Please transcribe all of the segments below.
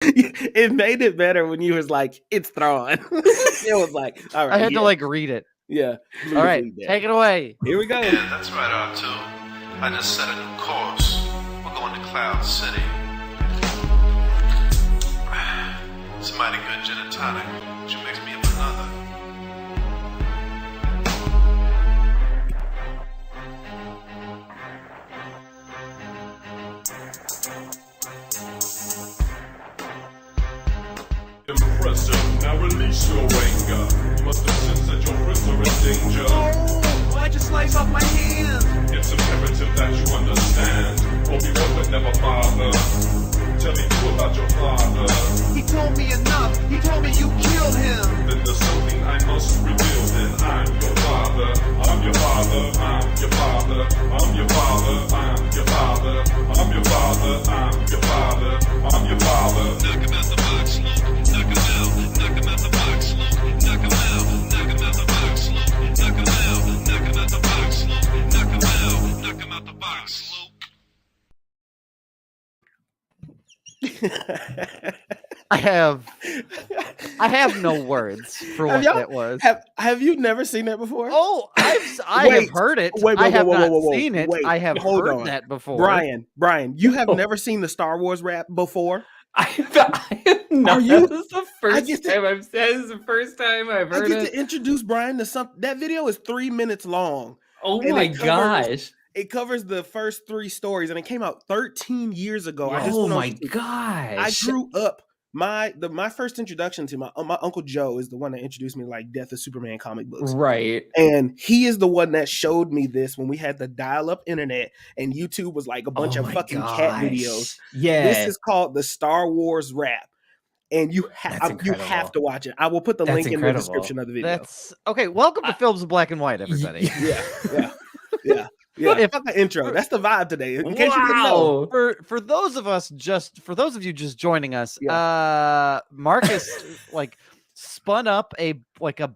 It made it better when you was like, it's Thrawn. It was like, all right. I had to like read it. Yeah. All right, take it away. Here we go. Yeah, that's right, R2. I just set a new course. We're going to Cloud City. It's a mighty good gin and tonic. Would you mix me up another? Impressive, now release your anger. You must have sensed that your friends are in danger. Oh, why'd you slice off my hand? It's imperative that you understand. Obi-Wan would never bother. Tell me too about your father. He told me enough. He told me you killed him. Then there's something I must reveal. Then I'm your father. I'm your father. I'm your father. I'm your father. I'm your father. I'm your father. I'm your father. I'm your father. Knock him out the box, Luke. Knock him out. Knock him out the box, Luke. Knock him out. Knock him out the box, Luke. Knock him out. Knock him out the box, Luke. Knock him out. Knock him out the box, Luke. I have no words for what that was. Have you never seen that before? Oh, I have heard it. I have not seen it. I have heard that before. Brian, you have never seen the Star Wars rap before? I have not. You? This is the first time I've said. This is the first time I've heard I get it. to introduce Brian to something. That video is 3 minutes long. Oh and my gosh. It covers the first 3 stories, and it came out 13 years ago. Oh my gosh. I grew up. My first introduction to my Uncle Joe is the one that introduced me to like Death of Superman comic books. Right. And he is the one that showed me this when we had the dial-up internet and YouTube was like a bunch of fucking cat videos. Yeah. This is called the Star Wars rap. And you have to watch it. I will put the link in the description of the video. That's okay. Welcome to Films in Black and White, everybody. Yeah. If the intro, that's the vibe today. In case you didn't know. For those of you just joining us, Marcus like spun up a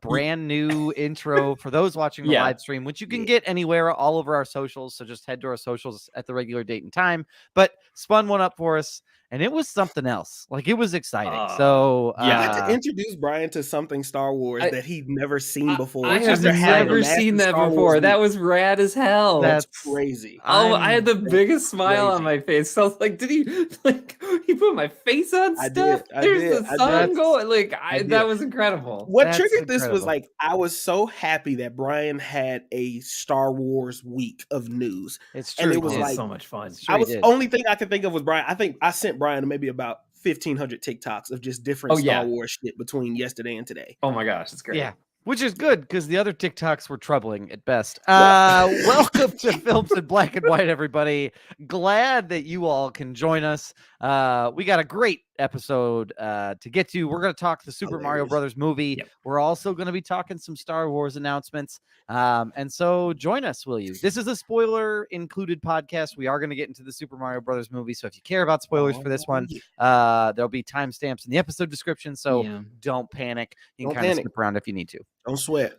brand new intro for those watching the live stream, which you can get anywhere all over our socials. So just head to our socials at the regular date and time. But spun one up for us. And it was something else. Like, it was exciting. So, I had to introduce Brian to something Star Wars that he'd never seen before. I have never seen that before. That was rad as hell. That's crazy. I had the biggest smile on my face. So I was like, did he put my face on stuff? There's the sun going. Like, that was incredible. What triggered this was like, I was so happy that Brian had a Star Wars week of news. It's true. And it was like so much fun. Only thing I could think of was Brian. I think I sent Brian maybe about 1,500 TikToks of just different Star Wars shit between yesterday and today. Oh my gosh, it's great. Yeah, which is good because the other TikToks were troubling at best. Welcome to Films in Black and White, everybody. Glad that you all can join us. We got a great episode to get to. We're going to talk the Super Mario Brothers movie. Yep. We're also going to be talking some Star Wars announcements. And so join us, will you? This is a spoiler included podcast. We are going to get into the Super Mario Brothers movie. So if you care about spoilers for this one, there'll be timestamps in the episode description. So don't panic. You can kind of skip around if you need to. Don't sweat.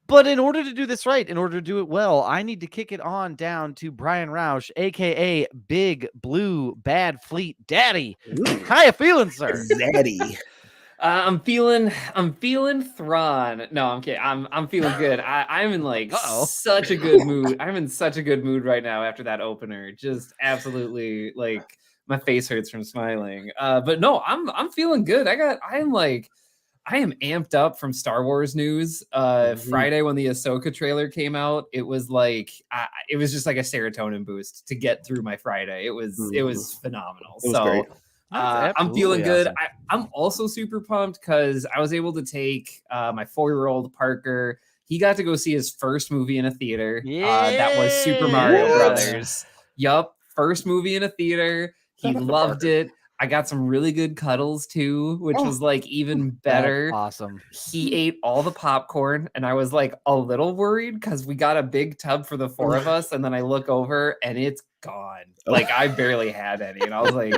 But in order to do this right, in order to do it well, I need to kick it on down to Brian Roush, aka Big Blue Bad Fleet Daddy. How you feeling, sir? Daddy. I'm feeling Thrawn. No, I'm kidding. I'm feeling good. I'm in like such a good mood. I'm in such a good mood right now after that opener. Just absolutely like my face hurts from smiling. But no, I'm feeling good. I am amped up from Star Wars news. Friday when the Ahsoka trailer came out, it was like it was just like a serotonin boost to get through my Friday. It was phenomenal. Great. I'm feeling good. Awesome. I'm also super pumped because I was able to take my 4-year-old Parker. He got to go see his first movie in a theater. That was Super Mario Brothers. Yup, first movie in a theater. He loved it. I got some really good cuddles too, which was like even better. That's awesome. He ate all the popcorn, and I was like a little worried because we got a big tub for the 4 of us, and then I look over and it's gone. Like I barely had any, and I was like,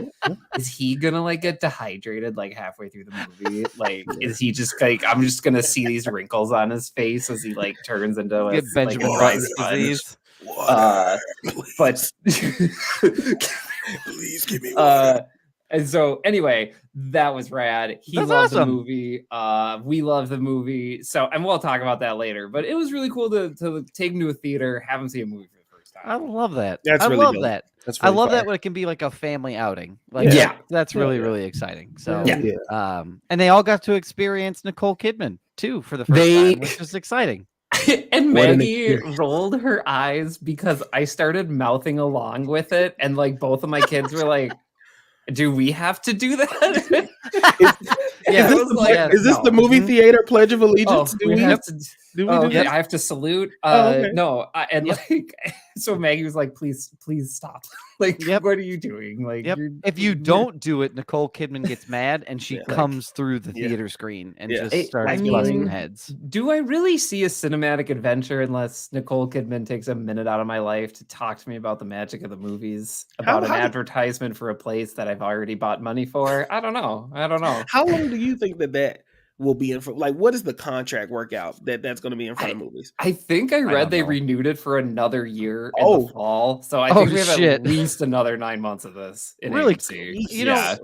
"Is he gonna like get dehydrated like halfway through the movie? Like, is he just like I'm just gonna see these wrinkles on his face as he like turns into a Benjamin Button's disease?" But please give me water. And so anyway, That was rad. He That's loved awesome. the movie. We loved the movie. So, and we'll talk about that later. But it was really cool to take him to a theater, have him see a movie for the first time. I love that. That's I really love dope. that. That's I really love fire. that when it can be like a family outing. Like, Yeah. that's really, Yeah. really exciting. So, Yeah. And they all got to experience Nicole Kidman too for the first time, which is exciting. And What an Maggie experience. rolled her eyes because I started mouthing along with it, and like both of my kids were like, "Do we have to do that?" Yeah, Is this the movie theater Pledge of Oh, Allegiance? Do we have to. do we do Okay, that? I have to salute. Okay. No, like, so Maggie was like, "Please stop! Like, Yep. what are you doing? Like, Yep. If you don't do it, Nicole Kidman gets mad and she Yeah. comes through the Yeah. theater screen and Yeah. just starts I busting mean, heads. do I really see a cinematic adventure unless Nicole Kidman takes a minute out of my life to talk to me about the magic of the movies, about an how do- advertisement for a place that I've already bought money for? I don't know. How long do you think that will be in front? Like, what is the contract workout that's going to be in front of movies? I think I don't read they know. renewed it for another year in Oh. the fall. So I Oh, think we have shit. at least another 9 months of this in Really, AMC. you Yeah.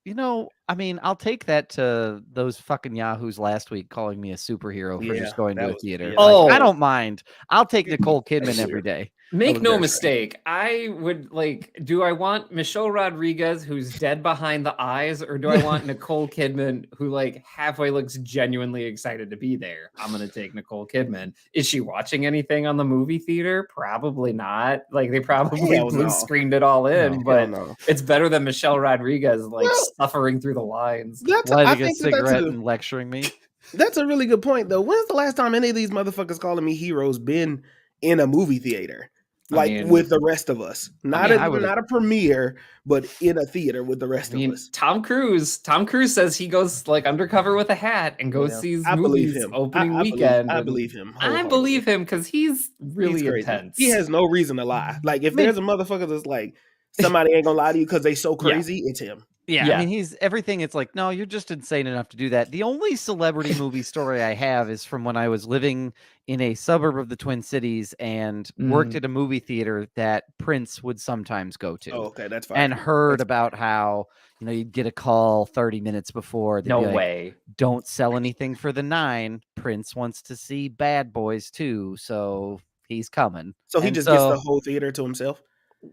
know, I mean, I'll take that to those fucking yahoos last week calling me a superhero for Yeah, just going to that a was- theater. yeah. Like, Oh. I don't mind. I'll take Nicole Kidman Sure. every day. Make was no very mistake. I would like, do I want Michelle Rodriguez, who's dead behind the eyes, or do I want Nicole Kidman, who like halfway looks genuinely excited to be there? I'm going to take Nicole Kidman. Is she watching anything on the movie theater? Probably not. Like, they probably Hell blue no. screened it all in, Hell but no. it's better than Michelle Rodriguez like Well- suffering through the lines. That's I Lighting a think that's cigarette and lecturing me. that's a really good point, though. When's the last time any of these motherfuckers calling me heroes been in a movie theater? I Like mean- with the rest of us, not mean, I would've- not a premiere, but in a theater with the rest I mean, of us. Tom Cruise says he goes like undercover with a hat and goes Yeah. sees I believe movies him. opening I weekend. I and believe him. I wholeheartedly. believe him because he's really He's crazy. intense. He has no reason to lie. Like if Man. there's a motherfucker that's like somebody ain't gonna lie to you because they so crazy, it's him. Yeah, Yeah. I mean, he's everything. It's like, no, you're just insane enough to do that. The only celebrity movie story I have is from when I was living in a suburb of the Twin Cities and worked at a movie theater that Prince would sometimes go to. Oh, okay, that's fine. And heard That's about how, you know, you'd get a call 30 minutes before. they'd No be like, way. Don't sell anything for the 9. Prince wants to see Bad Boys too, so he's coming. so he And just gets so- the whole theater to himself.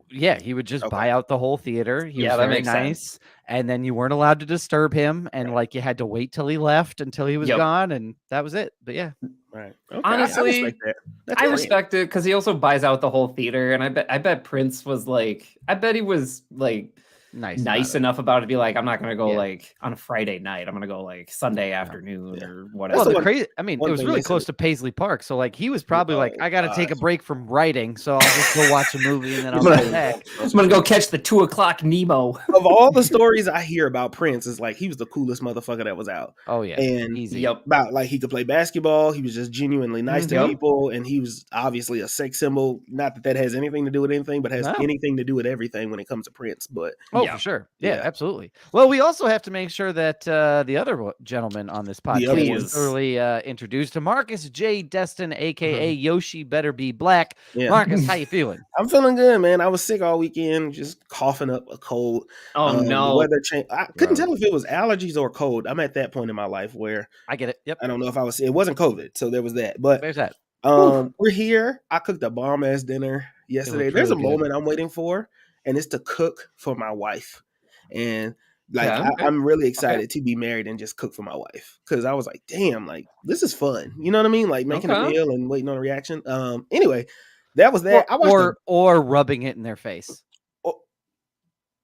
Yeah, he would just Okay. buy out the whole theater. He Yeah, was that very makes sense. nice. And then you weren't allowed to disturb him. And like you had to wait till he left until he was Yep. gone. And that was it. But yeah. Right. Okay. Honestly, I respect that. That's I great. respect it because he also buys out the whole theater, and I bet Prince was like, I bet he was like Nice. nice about it. enough about it to be like, I'm not gonna go Yeah. like on a Friday night. I'm gonna go like Sunday afternoon Yeah. or Well, whatever. the one- crazy, I mean, it one was thing really they close said- to Paisley Park. So like he was probably like, Oh, I got to take a gosh. break from writing. So I'll just go watch a movie and then I'll But- come back. I'm gonna go catch the 2:00 Nemo. Of all the stories I hear about Prince, is like he was the coolest motherfucker that was out. Oh, yeah. And Easy. Yep. about like he could play basketball. He was just genuinely nice to Yep. people, and he was obviously a sex symbol. Not that that has anything to do with anything, but has No. anything to do with everything when it comes to Prince. But Oh, Yeah. for sure. Yeah, Yeah. absolutely. Well, we also have to make sure that the other gentleman on this other podcast ones. is thoroughly introduced to Marcus J. Destin, aka Yoshi Better Be Black. yeah, Marcus, how you feeling? I'm feeling good, man. I was sick all weekend, just coughing up a cold. Oh The no. weather change. I couldn't Bro. tell if it was allergies or cold. I'm at that point in my life where I get it. Yep. I don't know if I was. It wasn't COVID, so there was that. But There's that. we're here. I cooked a bomb ass dinner yesterday. looked There's really a good. moment I'm waiting for, and it's to cook for my wife. And like Yeah, okay. I'm really excited to be married and just cook for my wife, because I was like, damn, like this is fun. You know what I mean? Like making a Okay. meal and waiting on a reaction. Anyway, that was that. I watched Or rubbing it in their face.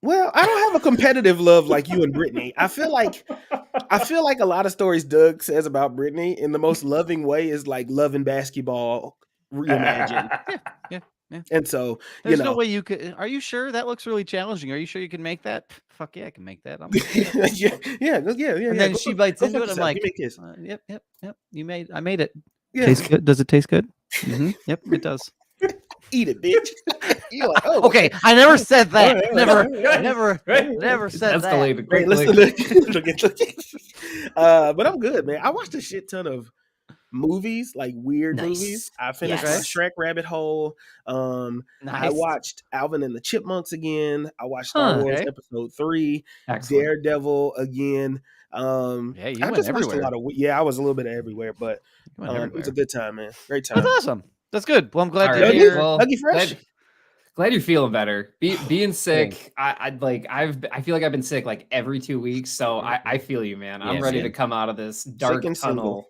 well, I don't have a competitive love like you and Brittany. I feel like a lot of stories Doug says about Brittany in the most loving way is like loving basketball reimagined. Yeah. And so, There's you know, no way you could. Are you sure that looks really challenging? Are you sure you can make that? Fuck yeah, I can make that. yeah. And then she bites into it. I'm like, you make this. Yep. I made it. Yeah. Tastes good. Does it taste good? Yep, it does. Eat it, bitch. You're like, oh, Okay, I never said that. Alright, Never alright. never said that. Escalated Great, quickly. listen. Look at. But I'm good, man. I watched a shit ton of movies, like weird movies. Nice. I finished my Yes. Shrek rabbit hole. I Nice. watched Alvin and the Chipmunks again. I watched Star Huh. Wars Okay. Episode 3, Excellent. Daredevil again. Yeah, you I went just watched a everywhere. lot of. Yeah, I was a little bit everywhere, but You went it was everywhere. a good time, man. Great time. That's awesome. That's good. Well, I'm glad All to right. hear. Well, Huggy Fresh. glad you're feeling better. Being sick, I feel like I've been sick like every 2 weeks. So I feel you, man. I'm Yeah, ready man. to come out of this dark and single.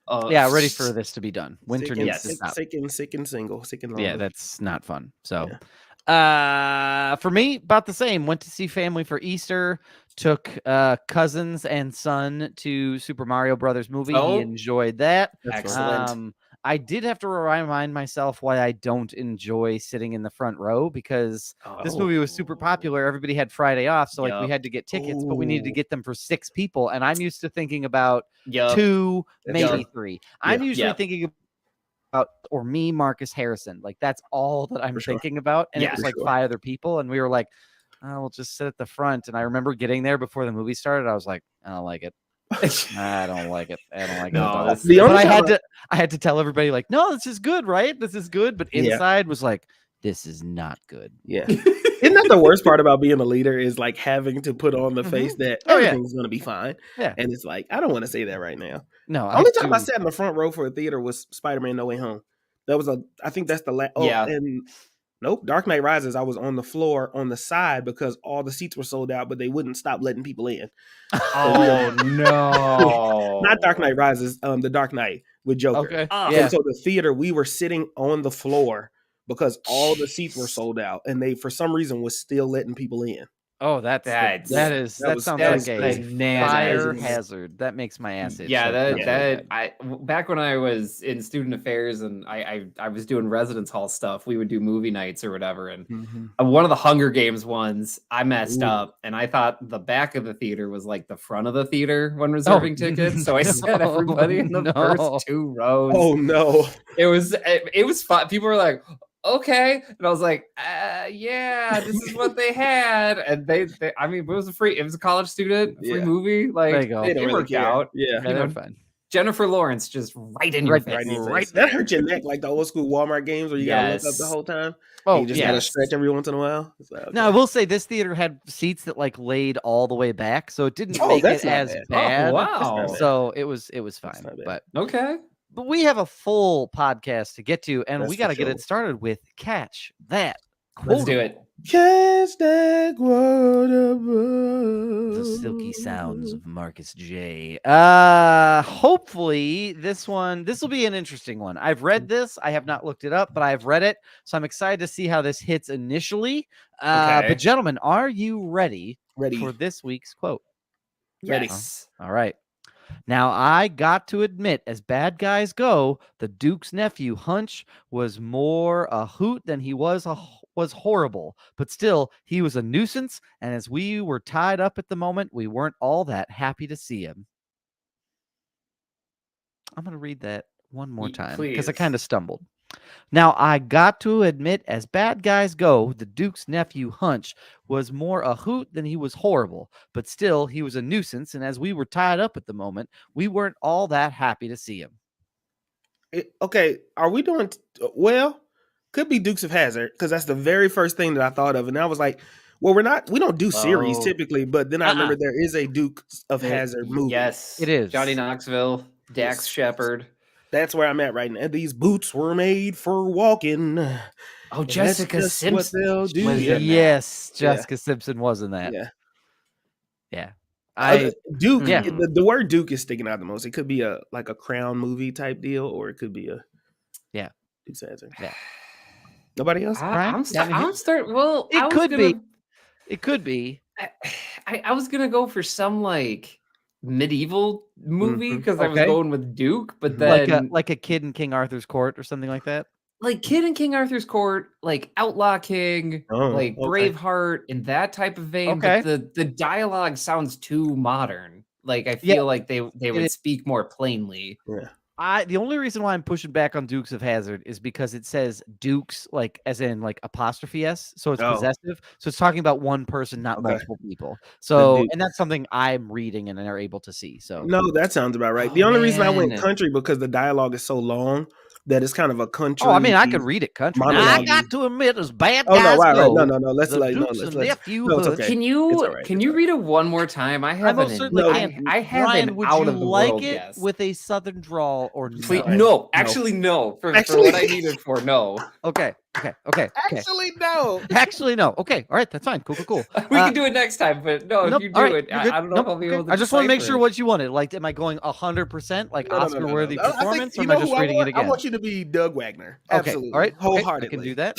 tunnel. Yeah, ready for this to be done. Winter Sick needs to and, stop. sick and single. Sick and Yeah, lonely. that's not fun. So, for me, about the same. Went to see family for Easter. Took cousins and son to Super Mario Brothers movie. Oh. He enjoyed that. Excellent. I did have to remind myself why I don't enjoy sitting in the front row because this movie was super popular. Everybody had Friday off, so like we Yup. had to get tickets, but we needed to Ooh. get them for 6 people, and I'm used to thinking about Yup. 2, That's maybe 3. I'm usually Yep. thinking about or me, Marcus Harrison. Like that's all that I'm For sure. thinking about, and Yeah, it was for like sure. 5 other people, and we were like, "Oh, we'll just sit at the front." And I remember getting there before the movie started. I was like, "I don't like it. I don't like it. I don't like it." No, at all." that's- The But only I time had to tell everybody like, "No, this is good, right? This is good." But Yeah. inside was like, "This is not good." Yeah. Isn't that the worst part about being a leader is like having to put on the face that Oh, yeah. everything's going to be fine. Yeah. And it's like, I don't want to say that right now. No, Only time I do- sat in the front row for a theater was Spider-Man No Way Home. That was I think that's the last. Oh, Yeah. and nope. Dark Knight Rises, I was on the floor on the side because all the seats were sold out, but they wouldn't stop letting people in. Oh no! Not Dark Knight Rises, the Dark Knight with Joker. Okay. Oh. Yeah. And so the theater, we were sitting on the floor because all the seats were sold out, and they for some reason was still letting people in. Oh, that was- sounds That's like a bananas. fire hazard. That makes my ass itch. Yeah, like, that really that bad. back when I was in student affairs and I was doing residence hall stuff, we would do movie nights or whatever. And one of the Hunger Games ones, I messed Ooh. up, and I thought the back of the theater was like the front of the theater when reserving tickets. So I sat everybody in the no. first 2 rows. Oh no! It was fun. People were like, okay, and I was like, yeah, this is what they had. And they I mean, it was a college student free Yeah. movie. Like There you go. They don't it really worked care. out. Yeah. Yeah, you they're know, fine. Jennifer Lawrence just right in your Right face. Right in your Right face. That hurt your neck like the old school Walmart games where you gotta look up the Yes. whole time. Oh, You just yeah. gotta stretch every once in a while. It's like, Now I okay. will say this theater had seats that like laid all the way back, so it didn't Oh, make that's it not as bad. bad. Oh, wow. So it was fine. That's not bad. But Okay. we have a full podcast to get to, and That's we for got to get sure. it started with Catch That. Let's do Quotable. it. Catch that The silky sounds of Marcus J. Hopefully this will be an interesting one. I've read this. I have not looked it up, but I've read it. So I'm excited to see how this hits initially. Okay. But gentlemen, are you ready Ready. for this week's quote? Ready. Yes. All right. Now, I got to admit, as bad guys go, the Duke's nephew, Hunch, was more a hoot than he was horrible. But still, he was a nuisance, and as we were tied up at the moment, we weren't all that happy to see him. I'm going to read that one more time because I please. kind of stumbled. Now, I got to admit, as bad guys go, the Duke's nephew, Hunch, was more a hoot than he was horrible. But still, he was a nuisance, and as we were tied up at the moment, we weren't all that happy to see him. Okay, are we doing well? Could be Dukes of Hazzard because that's the very first thing that I thought of, and I was like, "Well, we don't do series Oh. typically." But then I remember there is a Dukes of Hazzard movie. Yes. It is. Johnny Knoxville, Dax Yes. Shepard. That's where I'm at right now. These boots were made for walking. Oh, And Jessica that's just what Simpson. they'll do. was Yeah. in that. Yes, Yeah. Jessica Simpson was in that. Yeah. Yeah. Duke. Yeah. The word Duke is sticking out the most. It could be a Crown movie type deal, or it could be a Dukes of Hazzard. Yeah. Nobody else. Brian? I'm Yeah, starting. Well, It I was could be. gonna- It could be. I was gonna go for some like medieval movie Mhm. because I was Okay. going with Duke, but Like then Like a kid in King Arthur's court or something like that. like Kid in King Arthur's Court, like Outlaw King, Oh, like okay. Braveheart, in that type of vein. Okay. But the dialogue sounds too modern. Like I feel like they would is. speak more plainly. Yeah. The only reason why I'm pushing back on Dukes of Hazzard is because it says Dukes, like as in like apostrophe S, so it's possessive. So it's talking about one person, not multiple people. So, and that's something I'm reading and are able to see. So no, that sounds about right. The only reason I went country because the dialogue is so long that it's kind of a country. Oh, I mean, I could read it country. I got to admit, as bad guys go. No. Let's nephew. No, it's okay. Can you read it one more time? I haven't. I haven't. Would out you of the like world it guess. with a southern drawl or Please, no? no? Actually, no. For what I needed for no. Okay. Actually, no. Actually, no. Okay. All right. That's fine. Cool. We can do it next time, but no, if you do it, I don't know if I'll be able to. I just want to make sure what you wanted. Like, am I going 100% like Oscar-worthy performance, or am I just reading it again? I want you to be Doug Wagner. Absolutely. Okay. All right. Wholeheartedly. I can do that.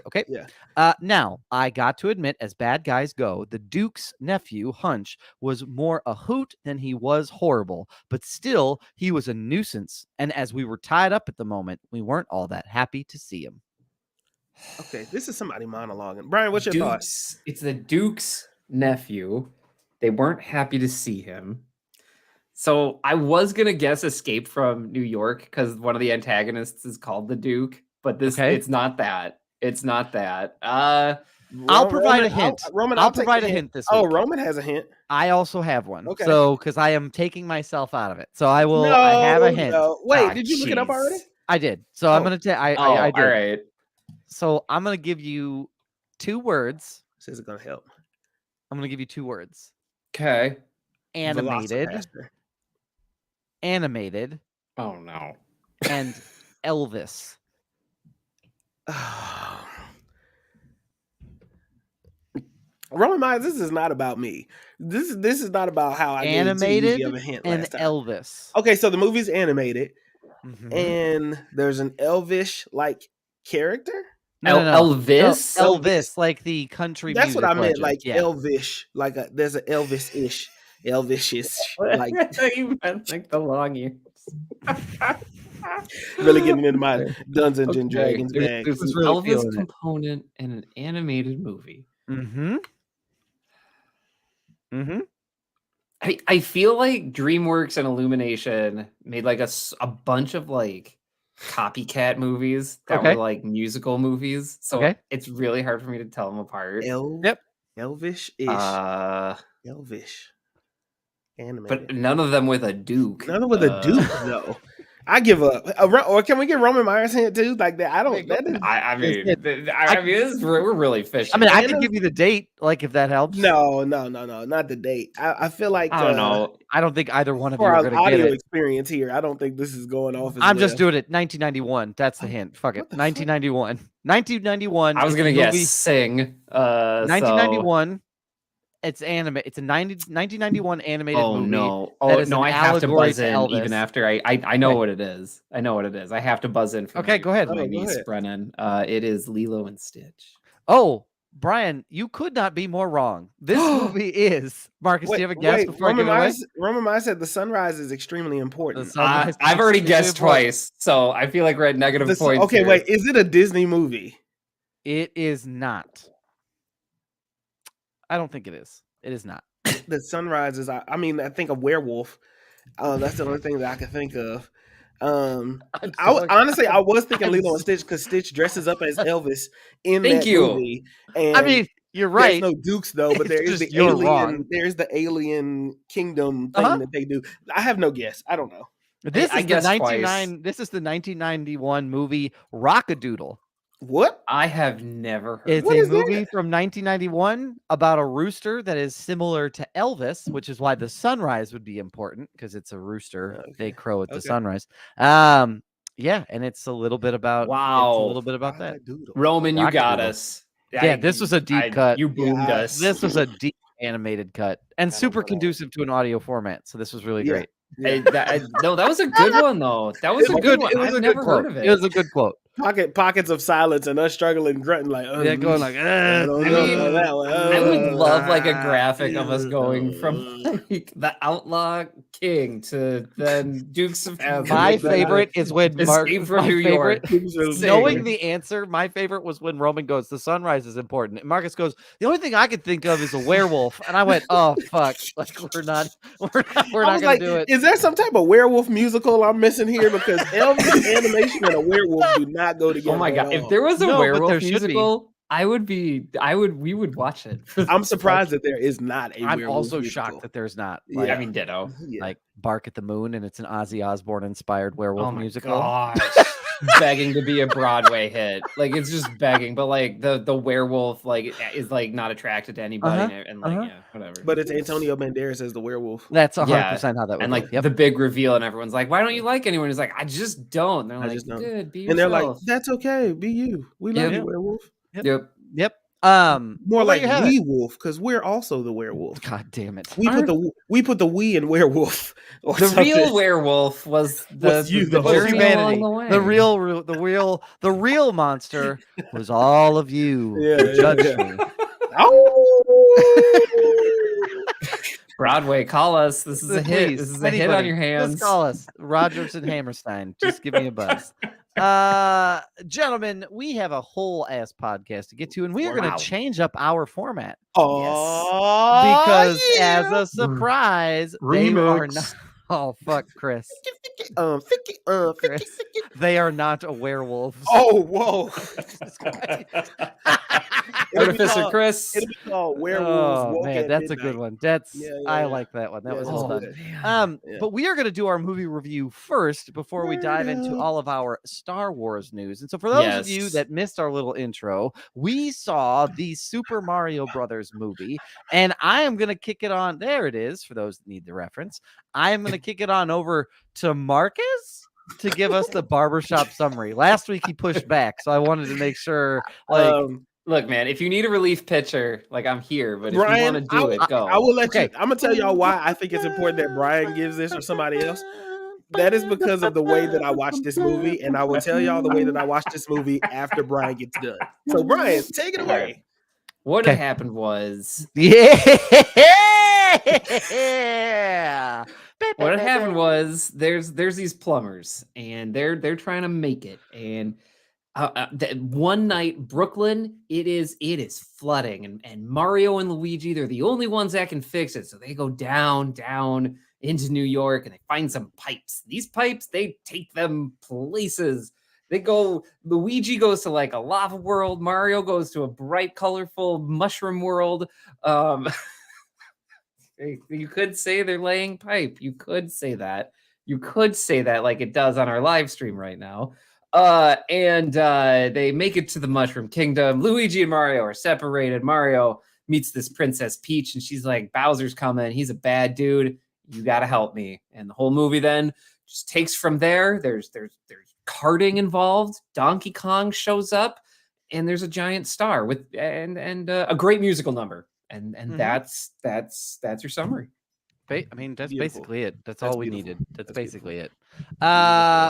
Okay. Yeah. Now, I got to admit, as bad guys go, the Duke's nephew, Hunch, was more a hoot than he was horrible, but still, he was a nuisance. And as we were tied up at the moment, we weren't all that happy to see him. Okay, this is somebody monologuing. Brian, what's your thoughts? It's the Duke's nephew. They weren't happy to see him. So I was gonna guess Escape from New York because one of the antagonists is called the Duke, but it's not that. It's not that. I'll provide a hint. I'll provide a hint this week. Oh, Roman has a hint. I also have one. Okay. So, because I am taking myself out of it, so I will. I have a hint. No. Wait, did you look it up already? I did. So I'm gonna take. I did. All right. So I'm gonna give you 2 words. This is gonna help. I'm gonna give you 2 words. Okay. Animated. Oh no. And Elvis. Roman Myers, this is not about me. This is not about how I animated gave a hint and last time. Elvis. Okay, so the movie's animated, and there's an Elvish like character. Elvis, Elvis, like the country. That's what I meant, legend. like Elvish. Like there's an Elvis-ish, Elvish-ish. Like you meant like the long ears. Really getting into my Dungeons and Dragons bag. There's an Elvis component in an animated movie. I feel like DreamWorks and Illumination made like a bunch of like copycat movies that were like musical movies. So it's really hard for me to tell them apart. Elvish-ish. Elvish. Animated. But none of them with a Duke. None with a Duke, though. I give up. Or can we get Roman Myers hint too? Like that? I don't. We're really fishing. I mean, I can give you the date, like if that helps. No, not the date. I feel like I don't know. I don't think either one of you for are our going to get audio it. experience here, I don't think this is going off. I'm just doing it. 1991. That's the hint. Fuck it. 1991. 1991. I was going to guess Sing. 1991. It's anime. It's a 1991 animated movie. No. I have to buzz in even after I know what it is. I know what it is. I have to buzz in. For go ahead. My niece, Brennan. It is Lilo and Stitch. Oh, Brian, you could not be more wrong. This movie is Marcus. Do you have a guess before Roman Myers said The Sunrise is extremely important. I've already guessed twice, so I feel like we're at negative points. Okay, wait. Is it a Disney movie? It is not. I don't think it is. It is not. The Sunrise is. I mean, I think a werewolf. That's the only thing that I can think of. Honestly, I was thinking Lilo and Stitch because Stitch dresses up as Elvis in that movie. And I mean, you're right. There's no Dukes though, but there is the alien. Wrong. There's the alien kingdom thing that they do. I have no guess. I don't know. This is the 1991 movie Rock-a-Doodle. What? I have never heard. It's a movie from 1991 about a rooster that is similar to Elvis, which is why the sunrise would be important because it's a rooster. Okay. They crow at the sunrise. Yeah, and it's a little bit about that. Roman, you got us. Yeah, this was a deep cut. You boomed us. This was a deep animated cut and super conducive to an audio format. So this was really great. No, that was a good one though. That was a good one. It was a good quote. It was a good quote. pockets of silence and us struggling, grunting like, Yeah, going like, I don't know mean, about that one. I would love like a graphic of us going from like the Outlaw King to then Dukes of Hazzard. my favorite is when Escape from New York. Knowing the answer, my favorite was when Roman goes, the sunrise is important. And Marcus goes, the only thing I could think of is a werewolf. And I went, oh fuck. Like we're not gonna do it. Is there some type of werewolf musical I'm missing here? Because elves and animation and a werewolf do not go together. Oh my god! at If all. there was a No, but there werewolf should be. musical, we would watch it. I'm surprised that there is not a I'm werewolf also musical. shocked that there's not. Yeah. Like, I mean, ditto. Yeah. like Bark at the Moon, and it's an Ozzy Osbourne inspired werewolf Oh my musical. gosh. Begging to be a Broadway hit. Like it's just begging, but like the werewolf like is like not attracted to anybody and like yeah, whatever. But it's Antonio Banderas as the werewolf. That's 100% Yeah, how that would and go. like Yep. the big reveal, and everyone's like, "Why don't you like anyone?" He's like, "I just don't." And they're I like, just don't. "Good, be And they're like, yourself." that's okay. Be you. We love Yeah. you, werewolf. Yep. Yep. More well, like there you have we it. wolf, because we're also the werewolf. God damn it. We put the we in werewolf. Or The real something. werewolf was the you the whole journey time. along Humanity. the way. The real monster was all of you Yeah, who yeah, judged yeah. me. Oh! Broadway, call us. This is a hit. Please, This is a hit on anybody, your hands. Just call us. Rogers and Hammerstein. Just give me a buzz. Gentlemen, we have a whole ass podcast to get to, and we are going Wow. to change up our format Oh, because yeah. as a surprise, they are Remix. not. Oh fuck, Chris! Chris. They are not a werewolf. Oh, whoa. Artificer Chris. It'll be called Werewolves. Oh Woke man, at that's a good Midnight. one. That's Yeah, I yeah. like that one. That Yeah, was that's well good. done. Yeah. But we are going to do our movie review first before we dive into Word up. all of our Star Wars news. And so, for those of you Yes. that missed our little intro, we saw the Super Mario Brothers movie, and I am going to kick it on. There it is. For those that need the reference, I am going to kick it on over to Marcus to give us the barbershop summary. Last week he pushed back, so I wanted to make sure. Like, Look, man, if you need a relief pitcher, like I'm here. But if you Brian, want to do it, go. I will let Okay. you. I'm gonna tell y'all why I think it's important that Brian gives this or somebody else. That is because of the way that I watched this movie, and I will tell y'all the way that I watched this movie after Brian gets done. So, Brian, take it away. What Okay. had happened was yeah. what had happened was there's these plumbers and they're trying to make it, and one night Brooklyn it is flooding, and Mario and Luigi, they're the only ones that can fix it, so they go down into New York and they find some pipes. These pipes, they take them places. Luigi goes to like a lava world, Mario goes to a bright colorful mushroom world. You could say they're laying pipe. You could say that like it does on our live stream right now. And they make it to the Mushroom Kingdom. Luigi and Mario are separated. Mario meets this Princess Peach, and she's like, Bowser's coming. He's a bad dude. You got to help me. And the whole movie then just takes from there. There's karting involved. Donkey Kong shows up, and there's a giant star with and a great musical number. And Mhm. that's your summary. I mean, that's Beautiful. basically it. That's That's all we beautiful. needed. That's That's basically it. Beautiful.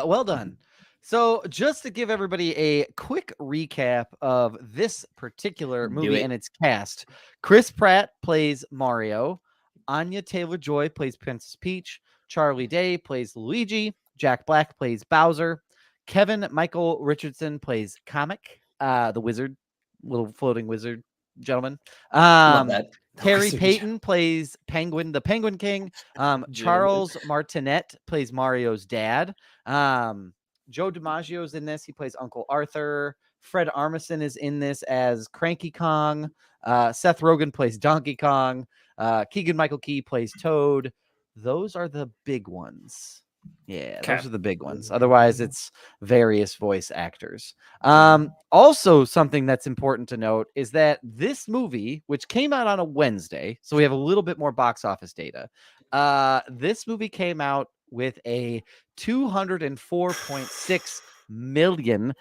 Well done. So, just to give everybody a quick recap of this particular Do movie it. and its cast, Chris Pratt plays Mario, Anya Taylor-Joy plays Princess Peach, Charlie Day plays Luigi, Jack Black plays Bowser, Kevin Michael Richardson plays Comic, the wizard, little floating wizard gentleman. Love that. Carrie Wizard. Payton plays Penguin, the Penguin King. Charles Martinet plays Mario's dad. Joe DiMaggio's in this. He plays Uncle Arthur. Fred Armisen is in this as Cranky Kong. Seth Rogen plays Donkey Kong. Keegan-Michael Key plays Toad. Those are the big ones. Yeah, Okay. those are the big ones. Otherwise, it's various voice actors. Also, something that's important to note is that this movie, which came out on a Wednesday, so we have a little bit more box office data. This movie came out with a $204.6 million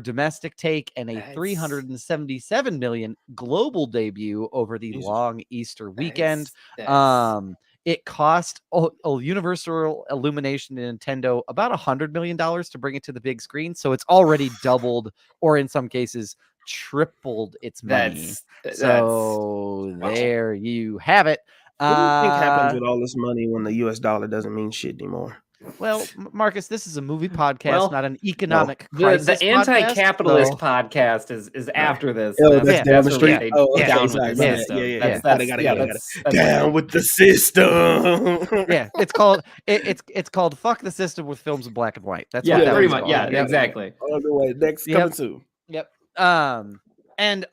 domestic take and a That's- $377 million global debut over the Jesus. long Easter weekend. That's- It cost Universal Illumination and Nintendo about $100 million to bring it to the big screen. So it's already doubled, or in some cases, tripled its money. So there you have it. What do you think happens with all this money when the U.S. dollar doesn't mean shit anymore? Well, Marcus, this is a movie podcast, not an economic The crisis anti-capitalist podcast, podcast is after this. Oh, that's down the street. They- Oh, okay, down with sorry, the yeah, system. yeah. That's- Got it. that's Down with the system. Yeah, it's called it's called "Fuck the System" with films in black and white. That's what that pretty one's much. called. Yeah, exactly. On the way. Next coming soon. Yep. And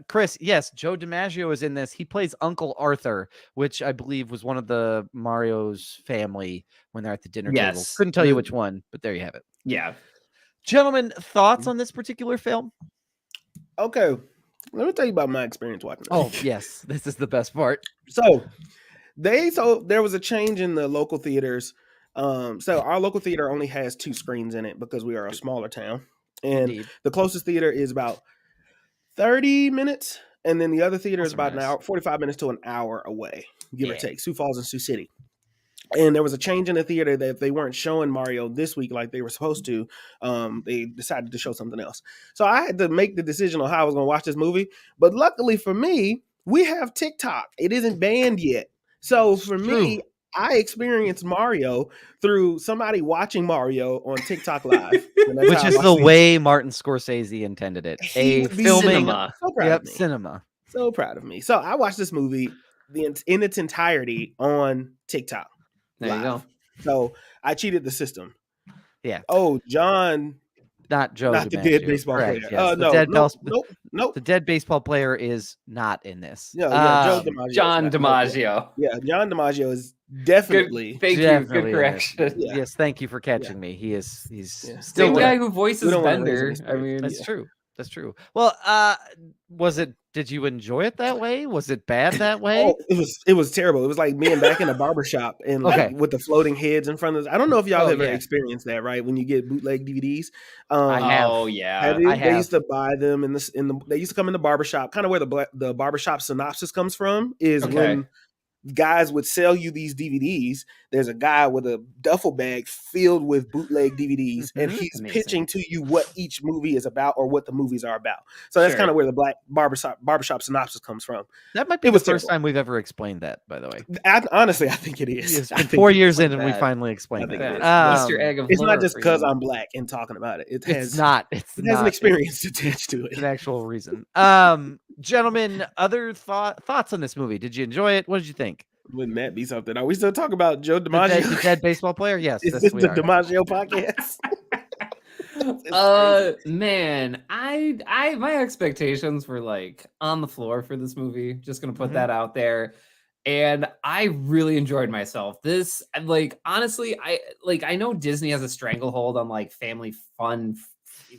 Chris, yes, Joe DiMaggio is in this. He plays Uncle Arthur, which I believe was one of the Mario's family when they're at the dinner table. Couldn't tell you which one, but there you have it. Yeah. Gentlemen, thoughts on this particular film? Okay. Let me tell you about my experience watching this. Oh, yes. This is the best part. So there was a change in the local theaters. So our local theater only has 2 screens in it because we are a smaller town. And Indeed. the closest theater is about 30 minutes. And then the other theater is about an hour, 45 minutes to an hour away, give or take, Sioux Falls and Sioux City. And there was a change in the theater that if they weren't showing Mario this week like they were supposed to, they decided to show something else. So I had to make the decision on how I was going to watch this movie. But luckily for me, we have TikTok. It isn't banned yet. So for me, I experienced Mario through somebody watching Mario on TikTok Live. Which is the way Martin Scorsese intended it. A filming cinema. So proud of me. So I watched this movie in its entirety on TikTok. There you go. So I cheated the system. Yeah. Oh, John. Not Joe. Not the dead baseball player. Yes. Nope. The dead baseball player is not in this. Joe DiMaggio. John DiMaggio. Yeah, John DiMaggio is definitely. Thank you. Good correction. Yeah. Yes, thank you for catching me. He's still the guy who voices Bender. I mean, that's true. That's true. Well, did you enjoy it that way? Was it bad that way? Oh, it was terrible. It was like being back in a barbershop and with the floating heads in front of us. I don't know if y'all ever experienced that, right? When you get bootleg DVDs. I have. Oh yeah. Have you? They used to buy them they used to come in the barbershop, kind of where the barbershop synopsis comes from is when guys would sell you these DVDs. There's a guy with a duffel bag filled with bootleg DVDs, and he's pitching to you what each movie is about or what the movies are about. So that's kind of where the black barbershop synopsis comes from. That might be the first time we've ever explained that, by the way. Honestly, I think it is. It's been 4 years in, and we finally explained it. It's not just because I'm black and talking about it. It has an experience attached to it. An actual reason. Gentlemen, other thoughts on this movie? Did you enjoy it? What did you think? Wouldn't that be something? Are we still talking about Joe DiMaggio? The dead baseball player? Yes. Is this the DiMaggio podcast? Man, I my expectations were like on the floor for this movie. Just gonna put that out there. And I really enjoyed myself. This, like, honestly, I know Disney has a stranglehold on like family fun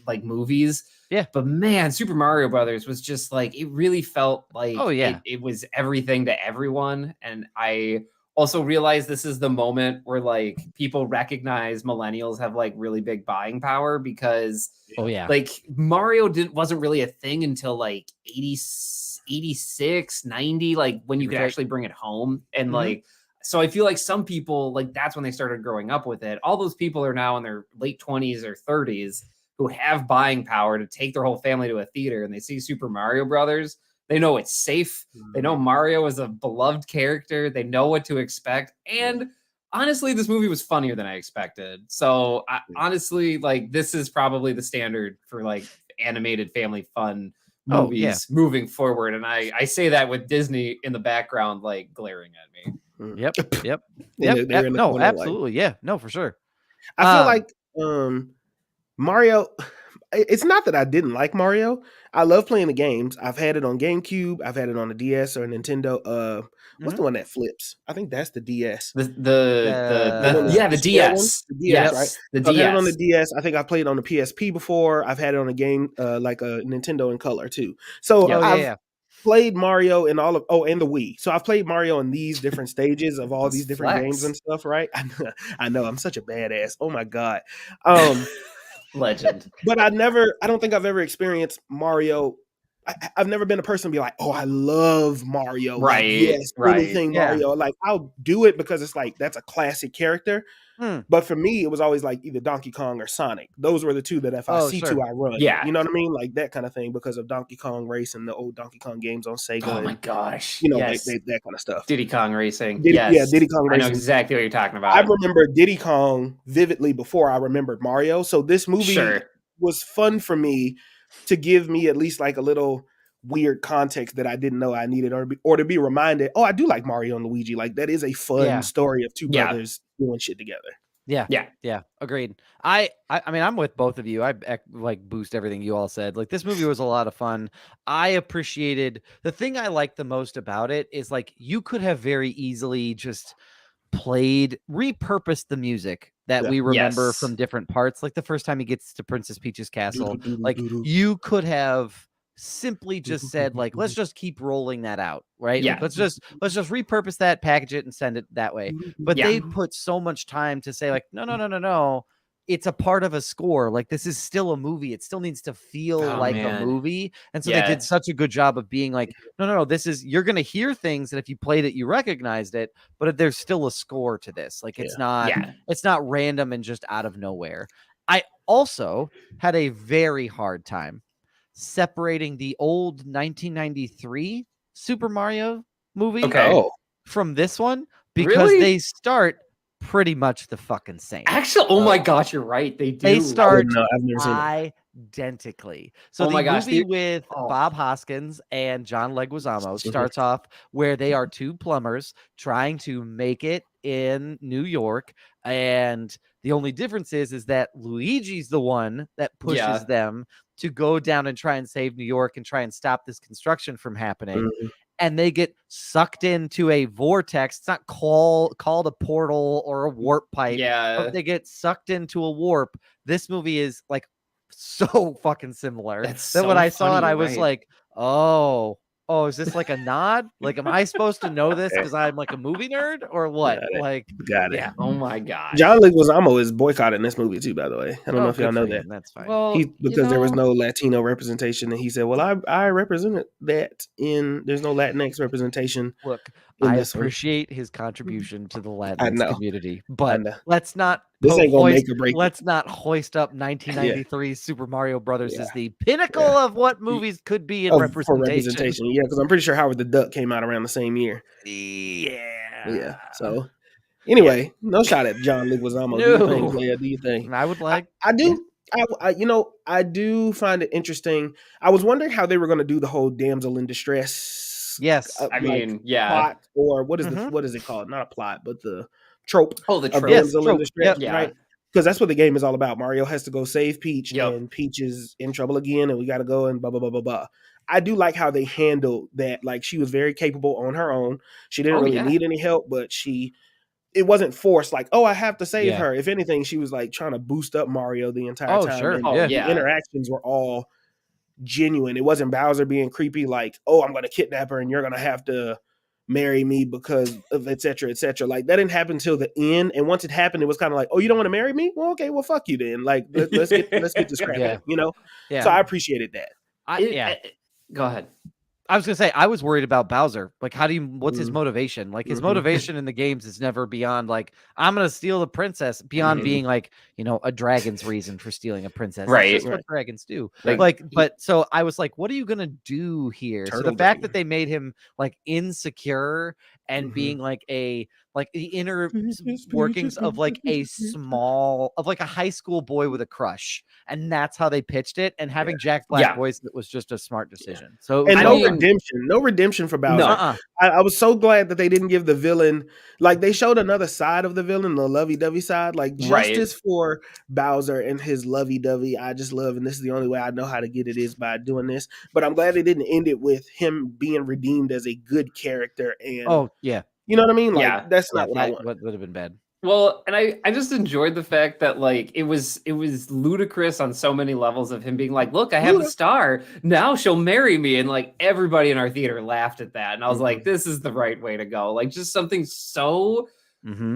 like movies. Yeah. But man, Super Mario Brothers was just like, it really felt like it was everything to everyone. And I also realized this is the moment where like people recognize millennials have like really big buying power because like Mario wasn't really a thing until like 86, 90, like when you could actually bring it home. And like, so I feel like some people, like that's when they started growing up with it. All those people are now in their late 20s or 30s who have buying power to take their whole family to a theater, and they see Super Mario Brothers. They know it's safe. They know Mario is a beloved character. They know what to expect. And honestly, this movie was funnier than I expected. So honestly, like this is probably the standard for like animated family fun movies moving forward. And I say that with Disney in the background, like glaring at me. Yep. No, absolutely. Yeah, no, for sure. I feel like Mario, it's not that I didn't like Mario. I love playing the games. I've had it on GameCube. I've had it on the DS or Nintendo. What's the one that flips? I think that's the DS. The DS. The DS, right? The DS. I've had it on the DS. I think I played it on the PSP before. I've had it on a game like a Nintendo in color too. So I've played Mario in all of and the Wii. So I've played Mario in these different stages of all these different games and stuff, right? I know I'm such a badass. Oh my God. Legend. But I don't think I've ever experienced Mario I've never been a person to be like, oh, I love Mario. Like, Right, yes, right. anything Yeah. Mario. Like, I'll do it because it's like that's a classic character. But for me, it was always like either Donkey Kong or Sonic. Those were the two that if I see two, I run. Yeah. You know what I mean? Like that kind of thing because of Donkey Kong Race and the old Donkey Kong games on Sega. Oh my and, gosh. you know, yes. that kind of stuff. Diddy Kong Racing. Yeah, Diddy Kong I know Racing. exactly what you're talking about. I remember Diddy Kong vividly before I remembered Mario. So this movie was fun for me to give me at least like a little weird context that I didn't know I needed, or to be reminded, oh, I do like Mario and Luigi. Like that is a fun story of two brothers doing shit together. Yeah. Agreed. I mean, I'm with both of you. I like boost everything you all said. Like this movie was a lot of fun. I appreciated the thing I liked the most about it is like you could have very easily just repurposed the music that we remember from different parts. Like the first time he gets to Princess Peach's castle, like you could have simply just said like, let's just keep rolling that out, right? Yeah. Like, let's just repurpose that, package it, and send it that way. But they put so much time to say like, no. It's a part of a score. Like this is still a movie. It still needs to feel like a movie. And so they did such a good job of being like, no, this is, you're going to hear things that if you played it, you recognized it, but there's still a score to this. Like it's not random and just out of nowhere. I also had a very hard time separating the old 1993 Super Mario movie from this one because they start pretty much the fucking same. Actually, oh my gosh, you're right. They do. They start I've never seen identically. So the movie with Bob Hoskins and John Leguizamo starts off where they are two plumbers trying to make it in New York, and the only difference is that Luigi's the one that pushes them to go down and try and save New York and try and stop this construction from happening. And they get sucked into a vortex. It's not called a portal or a warp pipe. But they get sucked into a warp. This movie is like so fucking similar that when I saw it, I was like, oh, is this like a nod? Like, am I supposed to know this because I'm like a movie nerd or what? Got it. Yeah. Oh my god. John Leguizamo is boycotting this movie too, by the way. I don't know if y'all know that. That's fine. Well, because there was no Latino representation, and he said, "Well, I represented that there's no Latinx representation." Look, I appreciate his contribution to the Latinx community, but let's not. This ain't gonna make or break. Let's not hoist up 1993 Super Mario Brothers as the pinnacle of what movies could be in representation. Yeah, because I'm pretty sure Howard the Duck came out around the same year. Yeah. So anyway, no shot at John Leguizamo. Do you think? I would like. I do. I do find it interesting. I was wondering how they were going to do the whole damsel in distress. Yes, I mean, plot, or what is what is it called? Not a plot, but the trope. Oh, the trope. Damsel in distress, Yeah. right? Because that's what the game is all about. Mario has to go save Peach, and Peach is in trouble again, and we got to go and blah blah blah blah blah. I do like how they handled that. Like she was very capable on her own. She didn't really need any help, but it wasn't forced. Like, oh, I have to save her. If anything, she was like trying to boost up Mario the entire time. Sure. And the interactions were all genuine. It wasn't Bowser being creepy. Like, oh, I'm going to kidnap her and you're going to have to marry me because of et cetera, et cetera. Like that didn't happen until the end. And once it happened, it was kind of like, oh, you don't want to marry me? Well, okay, well, fuck you then. Like, let's get to scrapping, you know? Yeah. So I appreciated that. Go ahead. I was gonna say I was worried about Bowser. Like, what's his motivation? Like, his motivation in the games is never beyond like I'm gonna steal the princess. Beyond being like a dragon's reason for stealing a princess. Right. That's just what dragons do. But so I was like, what are you gonna do here? So the fact that they made him like insecure and being like the inner workings of like a high school boy with a crush, and that's how they pitched it. And having Jack Black voice, it was just a smart decision. So no redemption for Bowser. No. I was so glad that they didn't give the villain, like they showed another side of the villain, the lovey-dovey side, like justice for Bowser and his lovey-dovey. I just love, and this is the only way I know how to get it is by doing this. But I'm glad they didn't end it with him being redeemed as a good character. And you know what I mean? Like that's not what I want. What would have been bad. Well, and I just enjoyed the fact that like it was ludicrous on so many levels of him being like, look, I have a star. Now she'll marry me. And like everybody in our theater laughed at that. And I was like, this is the right way to go. Like just something so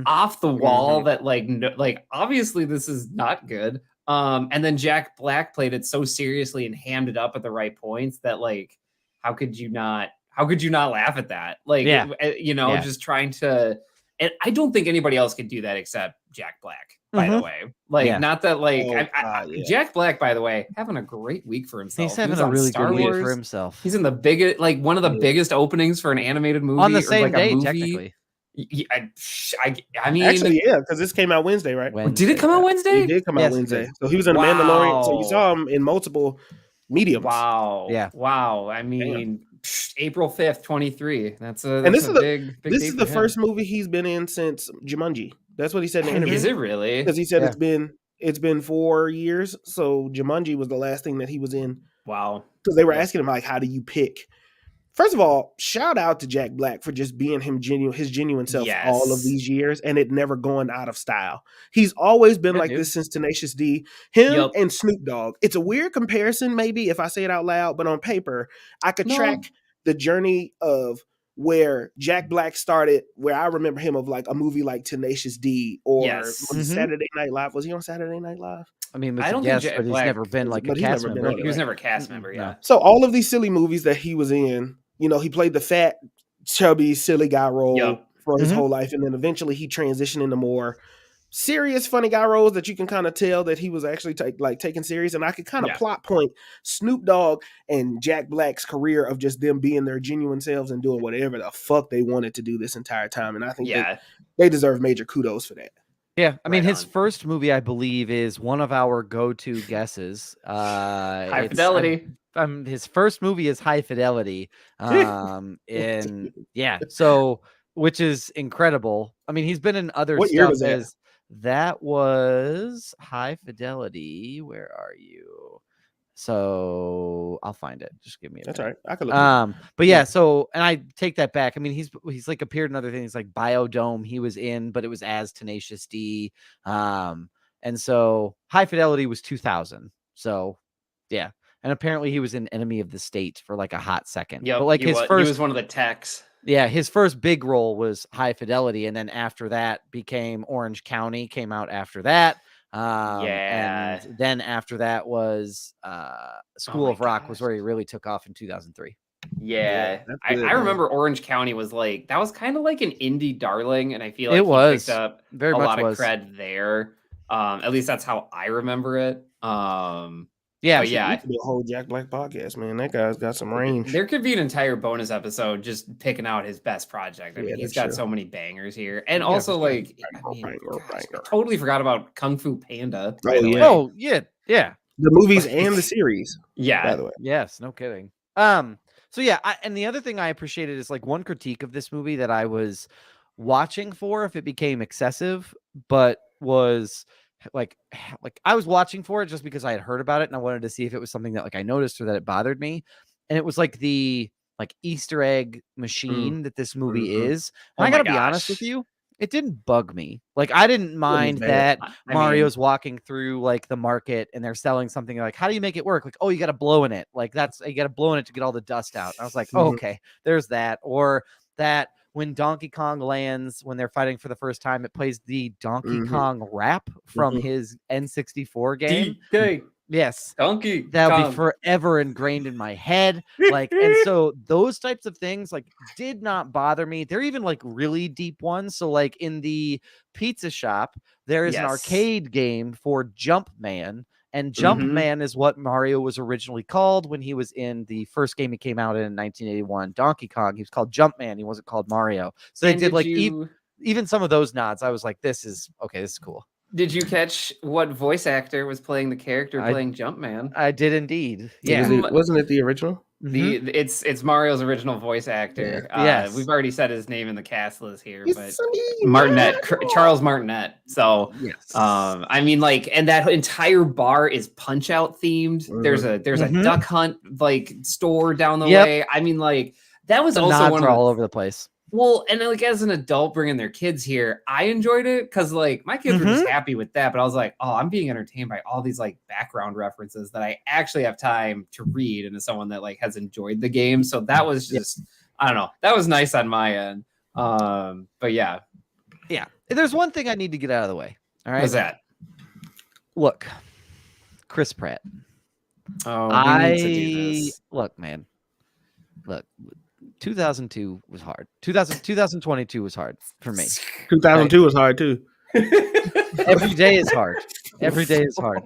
off the wall that like obviously this is not good. And then Jack Black played it so seriously and hammed it up at the right points that like, how could you not laugh at that? Like, just trying to, and I don't think anybody else could do that except Jack Black, by the way. Like, not that like Jack Black, by the way, having a great week for himself. He's having a really good week for himself. He's in the biggest, like one of the biggest openings for an animated movie on the same like day, a movie. Technically. I mean, actually, yeah, because this came out Wednesday, right? Did it come out Wednesday? It did come out Wednesday. So he was in The Mandalorian. So you saw him in multiple mediums. Wow. Yeah. Wow. I mean, April 5th, 23. This is the first movie he's been in since Jumanji. That's what he said in the interview. Is it really? Because he said it's been 4 years. So Jumanji was the last thing that he was in. Wow. Because they were asking him like, how do you pick? First of all, shout out to Jack Black for just being his genuine self all of these years and it never going out of style. He's always been like this since Tenacious D. Him and Snoop Dogg. It's a weird comparison, maybe, if I say it out loud, but on paper, I could track the journey of where Jack Black started, where I remember him of like a movie like Tenacious D or Saturday Night Live. Was he on Saturday Night Live? I mean, I don't think Jack Black, he's never been like a cast member. He was never a cast member, yeah. So all of these silly movies that he was in, he played the fat, chubby, silly guy role for his whole life. And then eventually he transitioned into more serious, funny guy roles that you can kind of tell that he was actually taken serious. And I could kind of plot point Snoop Dogg and Jack Black's career of just them being their genuine selves and doing whatever the fuck they wanted to do this entire time. And I think they deserve major kudos for that. Yeah, I mean, his first movie, I believe, is one of our go-to guesses. High Fidelity. His first movie is High Fidelity, and so which is incredible. I mean, he's been in other what stuff. Year was that was High Fidelity. Where are you? So I'll find it. Just give me a That's minute. all right. I could look but yeah, so and I take that back. I mean, he's like appeared in other things like Biodome. He was in, but it was as Tenacious D. And so High Fidelity was 2000. So yeah. And apparently he was in Enemy of the State for like a hot second. Yeah, but like he was one of the techs. Yeah, his first big role was High Fidelity, and then after that became Orange County. Came out after that. And then after that was School of Rock was where he really took off in 2003. Yeah, I remember Orange County was like that was kind of like an indie darling, and I feel like it was picked up very a much lot of cred there. At least that's how I remember it. Yeah, we could do a whole Jack Black podcast, man. That guy's got some range. There could be an entire bonus episode just picking out his best project. I mean, he's got so many bangers here, and also I totally forgot about Kung Fu Panda. Oh yeah, the movies and the series. Yeah, by the way, yes, no kidding. So yeah, and the other thing I appreciated is like one critique of this movie that I was watching for if it became excessive, but was. Like I was watching for it just because I had heard about it and I wanted to see if it was something that like I noticed or that it bothered me. And it was like the Easter egg machine that this movie is. And I gotta be honest with you, it didn't bug me. Like I didn't mind that Mario's walking through like the market and they're selling something like, how do you make it work? Like, oh, you got to blow in it. Like you got to blow in it to get all the dust out. And I was like, oh, okay, there's that. Or that when Donkey Kong lands, when they're fighting for the first time, it plays the Donkey Kong rap from his N64 game. DK. Yes. Donkey That'll be forever ingrained in my head. Like, and so those types of things like did not bother me. They're even like really deep ones. So like in the pizza shop, there is an arcade game for Jumpman. And Jumpman is what Mario was originally called when he was in the first game he came out in 1981, Donkey Kong. He was called Jumpman. He wasn't called Mario. So they did like even some of those nods. I was like, this is cool. Did you catch what voice actor was playing the character playing Jumpman? I did indeed. Yeah. Wasn't it the original? It's Mario's original voice actor. Yes. We've already said his name in the cast list here, but Martinet, Charles Martinet. So I mean, like, and that entire bar is Punch Out themed. There's a Duck Hunt like store down the way. I mean, like that was also one of all over the place. Well, and like as an adult bringing their kids here, I enjoyed it because like my kids were just happy with that. But I was like, oh, I'm being entertained by all these like background references that I actually have time to read, and as someone that like has enjoyed the game, so that was just I don't know, that was nice on my end. But yeah. There's one thing I need to get out of the way. All right, what's that? Look, Chris Pratt. Oh, we need to do this. Look, man. Look, 2002 was hard. 2022 was hard for me. 2002 was hard too. Every day is hard. Every day is hard.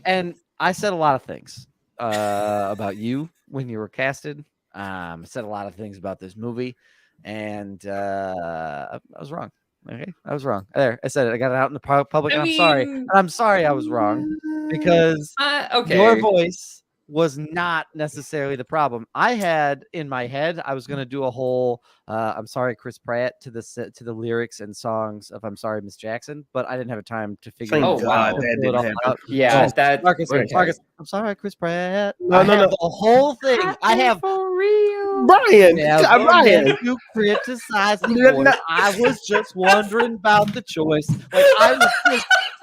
And I said a lot of things about you when you were casted. I said a lot of things about this movie, and I was wrong. Okay, I was wrong. There, I said it. I got it out in the public, and I'm sorry. I'm sorry I was wrong because Okay. your voice was not necessarily the problem. I had in my head, I was going to do a whole I'm sorry, Chris Pratt to the lyrics and songs of I'm sorry, Miss Jackson, but I didn't have time to figure Thank Oh, it wow. out. that Fill it didn't all happen. out. Yeah, that Marcus, okay. Marcus, I'm sorry, Chris Pratt. No, I no, have no. the whole thing. I have for real. Brian, Brian. You criticize the No, voice. no. I was just wondering about the choice.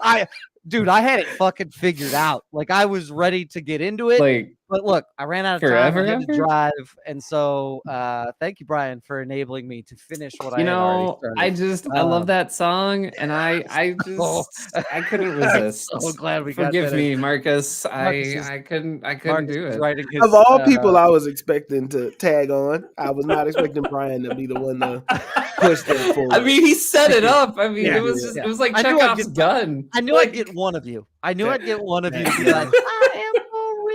Like dude, I had it fucking figured out. Like I was ready to get into it. Like, But look, I ran out of Forever time. I had to Ever? drive, and so thank you, Brian, for enabling me to finish what you I had already know, started. I love that song, and I Oh. just I couldn't resist. So glad we got Forgive that me, in. Marcus. Marcus is- I couldn't Marcus do is it. writing his, Of all people I was expecting to tag on, I was not expecting Brian to be the one to push that forward. I mean, he set it up. I mean, Yeah, it was yeah. just it was like I knew I'd Chekhov's get- gun. I knew I'd get one of you. I knew I'd get one of you to be like, I am for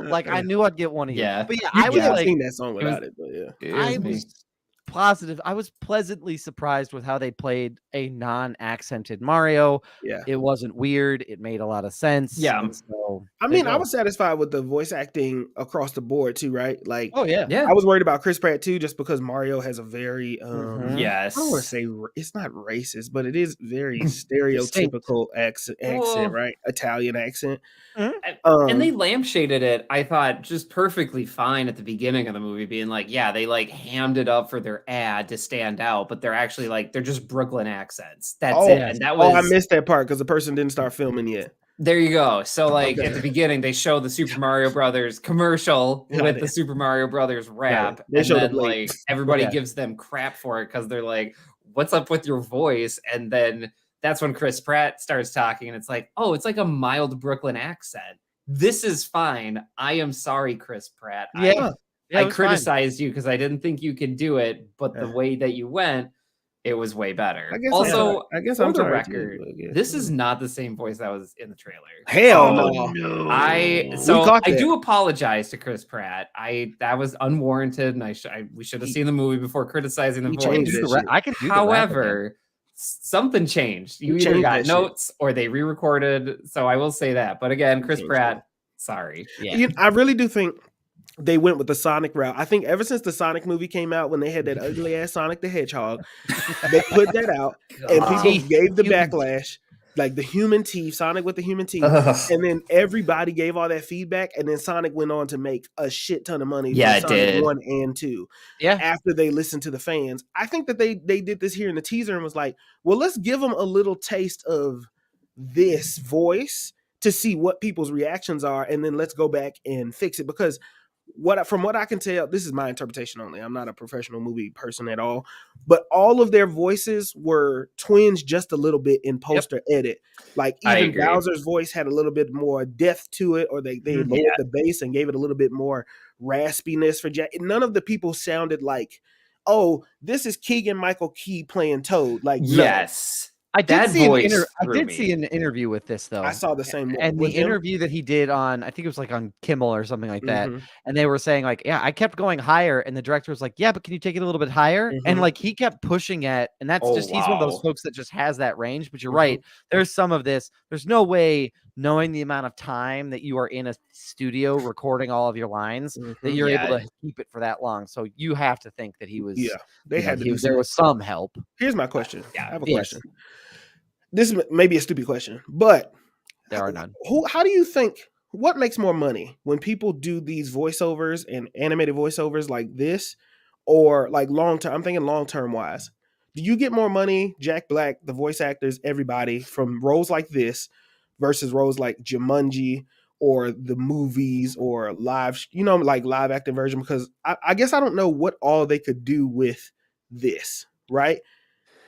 real. Like I knew I'd get one of you. Yeah. But yeah, You I was can't like, sing that song was- without it, but yeah. It I was me. was positive. I was pleasantly surprised with how they played a non-accented Mario. Yeah. It wasn't weird. It made a lot of sense. Yeah. and so I there you mean, I go. was satisfied with the voice acting across the board too, right? Like, Oh yeah. Yeah. I was worried about Chris Pratt too, just because Mario has a very, Mhm. Yes. I don't want to say it's not racist, but it is very stereotypical accent, Well- right? Italian accent. And they lampshaded it, I thought, just perfectly fine at the beginning of the movie, being like, yeah, they like hammed it up for their ad to stand out, but they're actually like they're just Brooklyn accents. That's Oh, it. And that was I missed that part because the person didn't start filming yet. there you go. So like Okay. at the beginning, they show the Super Mario Brothers commercial Got with it. the Super Mario Brothers rap, They and show the then blade. like everybody Yeah. gives them crap for it because they're like, "What's up with your voice?" And then that's when Chris Pratt starts talking, and it's like, "Oh, it's like a mild Brooklyn accent. This is fine. I am sorry, Chris Pratt. Yeah. Yeah, it I was fine. criticized you because I didn't think you could do it, but the Yeah. way that you went, it was way better." I guess Also, I guess for I'm the sorry too, record, but yeah. this is not the same voice that was in the trailer. hell Oh, no. I We so caught I that. do apologize to Chris Pratt. That was unwarranted, and we should have seen the movie before criticizing the He voice. changed it. I can do the rap again. However, something changed. You He either changed got that shit. notes or they re-recorded. So I will say that. But again, Chris changed Pratt, sorry. Yeah. I really do think they went with the Sonic route. I think ever since the Sonic movie came out, when they had that ugly ass Sonic the Hedgehog, they put that out, and people Teeth. gave the Human backlash, like the human teeth, Sonic with the human teeth, Ugh. and then everybody gave all that feedback, and then Sonic went on to make a shit ton of money. Yeah, for it Sonic did. 1 and 2. Yeah. After they listened to the fans, I think that they did this here in the teaser and was like, well, let's give them a little taste of this voice to see what people's reactions are, and then let's go back and fix it. Because from what I can tell, this is my interpretation only. I'm not a professional movie person at all, but all of their voices were twinged just a little bit in poster edit. Like I even agree. Bowser's voice had a little bit more depth to it, or they Mhm. lowered the bass and gave it a little bit more raspiness for Jack. None of the people sounded like, oh, this is Keegan Michael Key playing Toad. Like, no. Yes. I did That see voice I threw did me. see an interview with this though. I saw the same one. and with the him. interview that he did on, I think it was like on Kimmel or something like that. Mhm. And they were saying like, yeah, I kept going higher, and the director was like, yeah, but can you take it a little bit higher? And Mhm. like he kept pushing it, and that's Oh, just he's one of those wow. folks that just has that range. But you're Mhm. right, there's some of this. There's no way, knowing the amount of time that you are in a studio recording all of your lines, that Mhm. you're Yeah. able to keep it for that long. So you have to think that he was, Yeah, they you know, had to he do was, there some- was some help. Here's my question. Yeah. I have a Yes. question. This may be a stupid question, but There are none. how do you think, what makes more money when people do these voiceovers and animated voiceovers like this, or like long term? I'm thinking long term wise. Do you get more money, Jack Black, the voice actors, everybody, from roles like this versus roles like Jumanji or the movies or live, like live acting version? Because I guess I don't know what all they could do with this, right?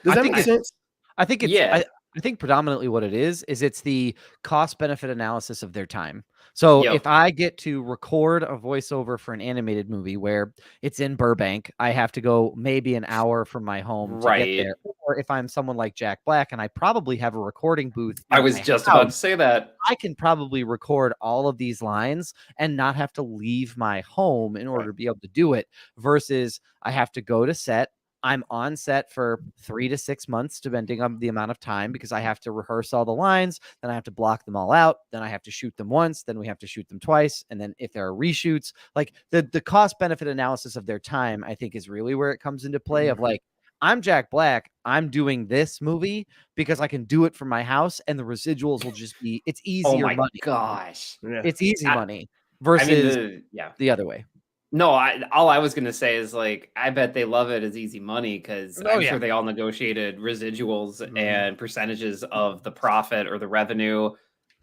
Does I that think make sense? I think it's Yeah. I think predominantly what it is it's the cost benefit analysis of their time. So Yep. if I get to record a voiceover for an animated movie where it's in Burbank, I have to go maybe an hour from my home to Right. get there. Or if I'm someone like Jack Black and I probably have a recording booth, I in was my just house, about to say that. I can probably record all of these lines and not have to leave my home in order to be able to do it, versus I have to go to set. I'm on set for 3 to 6 months, depending on the amount of time, because I have to rehearse all the lines. Then I have to block them all out. Then I have to shoot them once. Then we have to shoot them twice. And then if there are reshoots, like the cost benefit analysis of their time, I think is really where it comes into play of like, I'm Jack Black. I'm doing this movie because I can do it from my house, and the residuals will just be, it's easier Oh my money. gosh. Yeah. It's easy money I versus mean, the other way. No, all I was gonna say is like I bet they love it as easy money because I'm sure they all negotiated residuals and percentages of the profit or the revenue,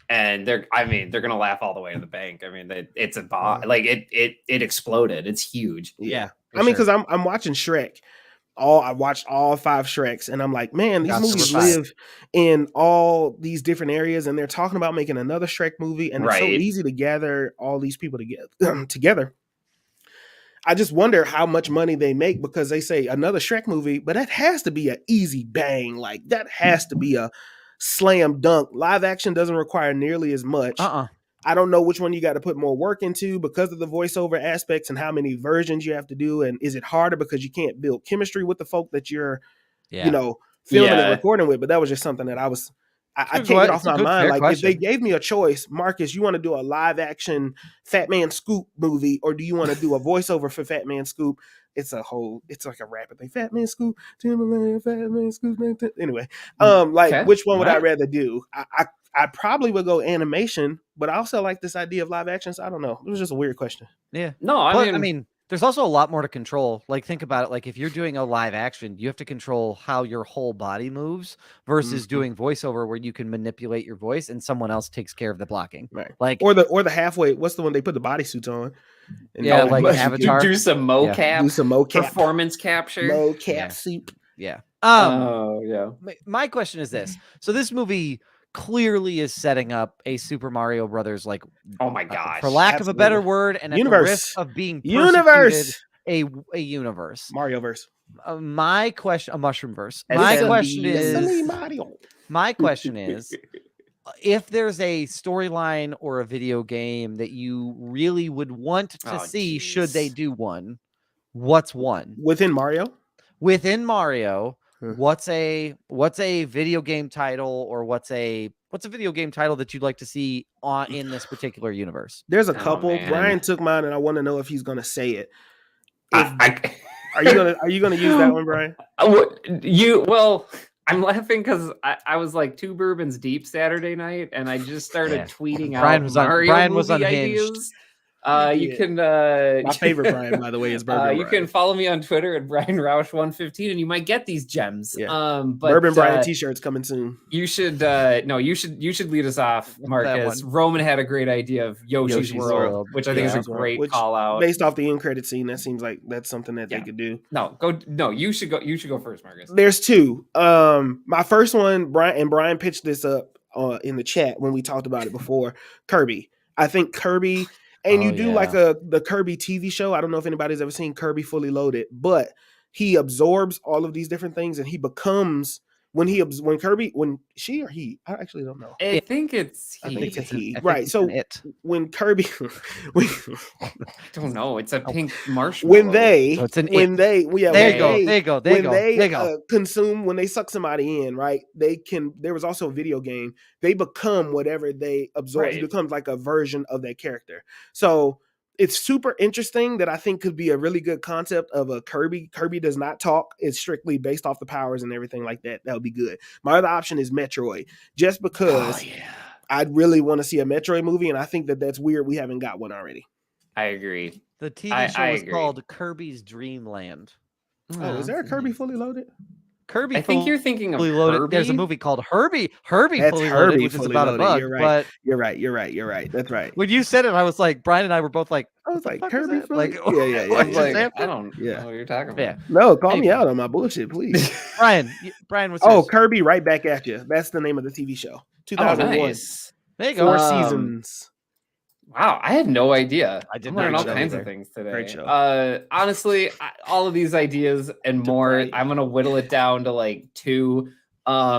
and they're gonna laugh all the way to the bank. I mean, it's like it exploded. It's huge. Yeah. I mean, because I'm watching Shrek. I watched all 5 Shreks, and I'm like, man, these movies live in all these different areas, and they're talking about making another Shrek movie, and it's so easy to gather all these people together. I just wonder how much money they make, because they say another Shrek movie, but that has to be an easy bang. Like that has to be a slam dunk. Live action doesn't require nearly as much. I don't know which one you got to put more work into because of the voiceover aspects and how many versions you have to do. And is it harder because you can't build chemistry with the folk that you're, filming and recording with? But that was just something that I can't get off my mind. Like if they gave me a choice, Marcus, you want to do a live action Fat Man Scoop movie, or do you want to do a voiceover for Fat Man Scoop? It's like a rapid thing. Fat Man Scoop, Timberland, Fat Man Scoop. Anyway, which one would I rather do? I probably would go animation, but I also like this idea of live action. So I don't know. It was just a weird question. Yeah. No, I mean, there's also a lot more to control. Like, think about it. Like, if you're doing a live action, you have to control how your whole body moves versus doing voiceover where you can manipulate your voice and someone else takes care of the blocking. Right. Like, or the halfway. What's the one they put the bodysuits on? Yeah, like Avatar. Do some mocap. Yeah. Do some mocap. Performance capture. Mocap suit. Yeah. Yeah. My question is this. So this movie clearly is setting up a Super Mario Brothers, like, oh my gosh, for lack of a better word, and at the risk of being persecuted, a universe, Marioverse. My question, a Mushroomverse. My question is, if there's a storyline or a video game that you really would want to see, should they do one? What's one within Mario? Within Mario. What's a video game title, or what's a video game title that you'd like to see in this particular universe? There's a couple. Brian took mine, and I want to know if he's going to say it. Are you gonna use that one, Brian? I'm laughing because I was like 2 bourbons deep Saturday night, and I just started tweeting out Brian was movie unhinged. ideas. You can my favorite Brian, by the way, is Bourbon you Brian. can follow me on Twitter at Brian Roush 115, and you might get these gems. But Bourbon Brian t-shirts coming soon. You should you should lead us off, Marcus. Roman had a great idea of Yoshi's World, which I think is a great call out. Based off the end credit scene, that seems like that's something that they could do. You should go first, Marcus. There's 2. My first one, Brian pitched this up in the chat when we talked about it before. Kirby. I think Kirby. And you do like the Kirby TV show. I don't know if anybody's ever seen Kirby Fully Loaded, but he absorbs all of these different things, and he becomes when she or he, I actually don't know. I think it's he. Right. So when Kirby, I don't know. It's a pink marshmallow. When they consume, when they suck somebody in, right? There was also a video game. They become whatever they absorb. Right. It becomes like a version of that character. So it's super interesting that I think could be a really good concept of a Kirby. Kirby does not talk. It's strictly based off the powers and everything like that. That would be good. My other option is Metroid, just because I'd really want to see a Metroid movie, and I think that's weird we haven't got one already. I agree. The TV show is called Kirby's Dream Land. Oh, is there a Kirby Fully Loaded? Kirby. I think you're thinking of Fully Loaded. Herbie. There's a movie called Herbie. Herbie That's Fully Herbie Loaded, which is Fully about Loaded. a bug. You're right. But You're right. That's right. when you said it, I was like, Brian and I were both like, I was like, fuck was Kirby that? Fully. Like, Yeah. what I was just like, happened? I don't know what you're talking about. Yeah. No, call me Maybe. out on my bullshit, please. Brian, what's Oh, yours? Kirby, right back at you. That's the name of the TV show. 2001. nice. There you go. 4 Um, seasons. Wow, I had no idea. I did I'm not learning all know kinds either. of things today. Great show. Honestly, all of these ideas and more, right. I'm gonna whittle it down to like 2.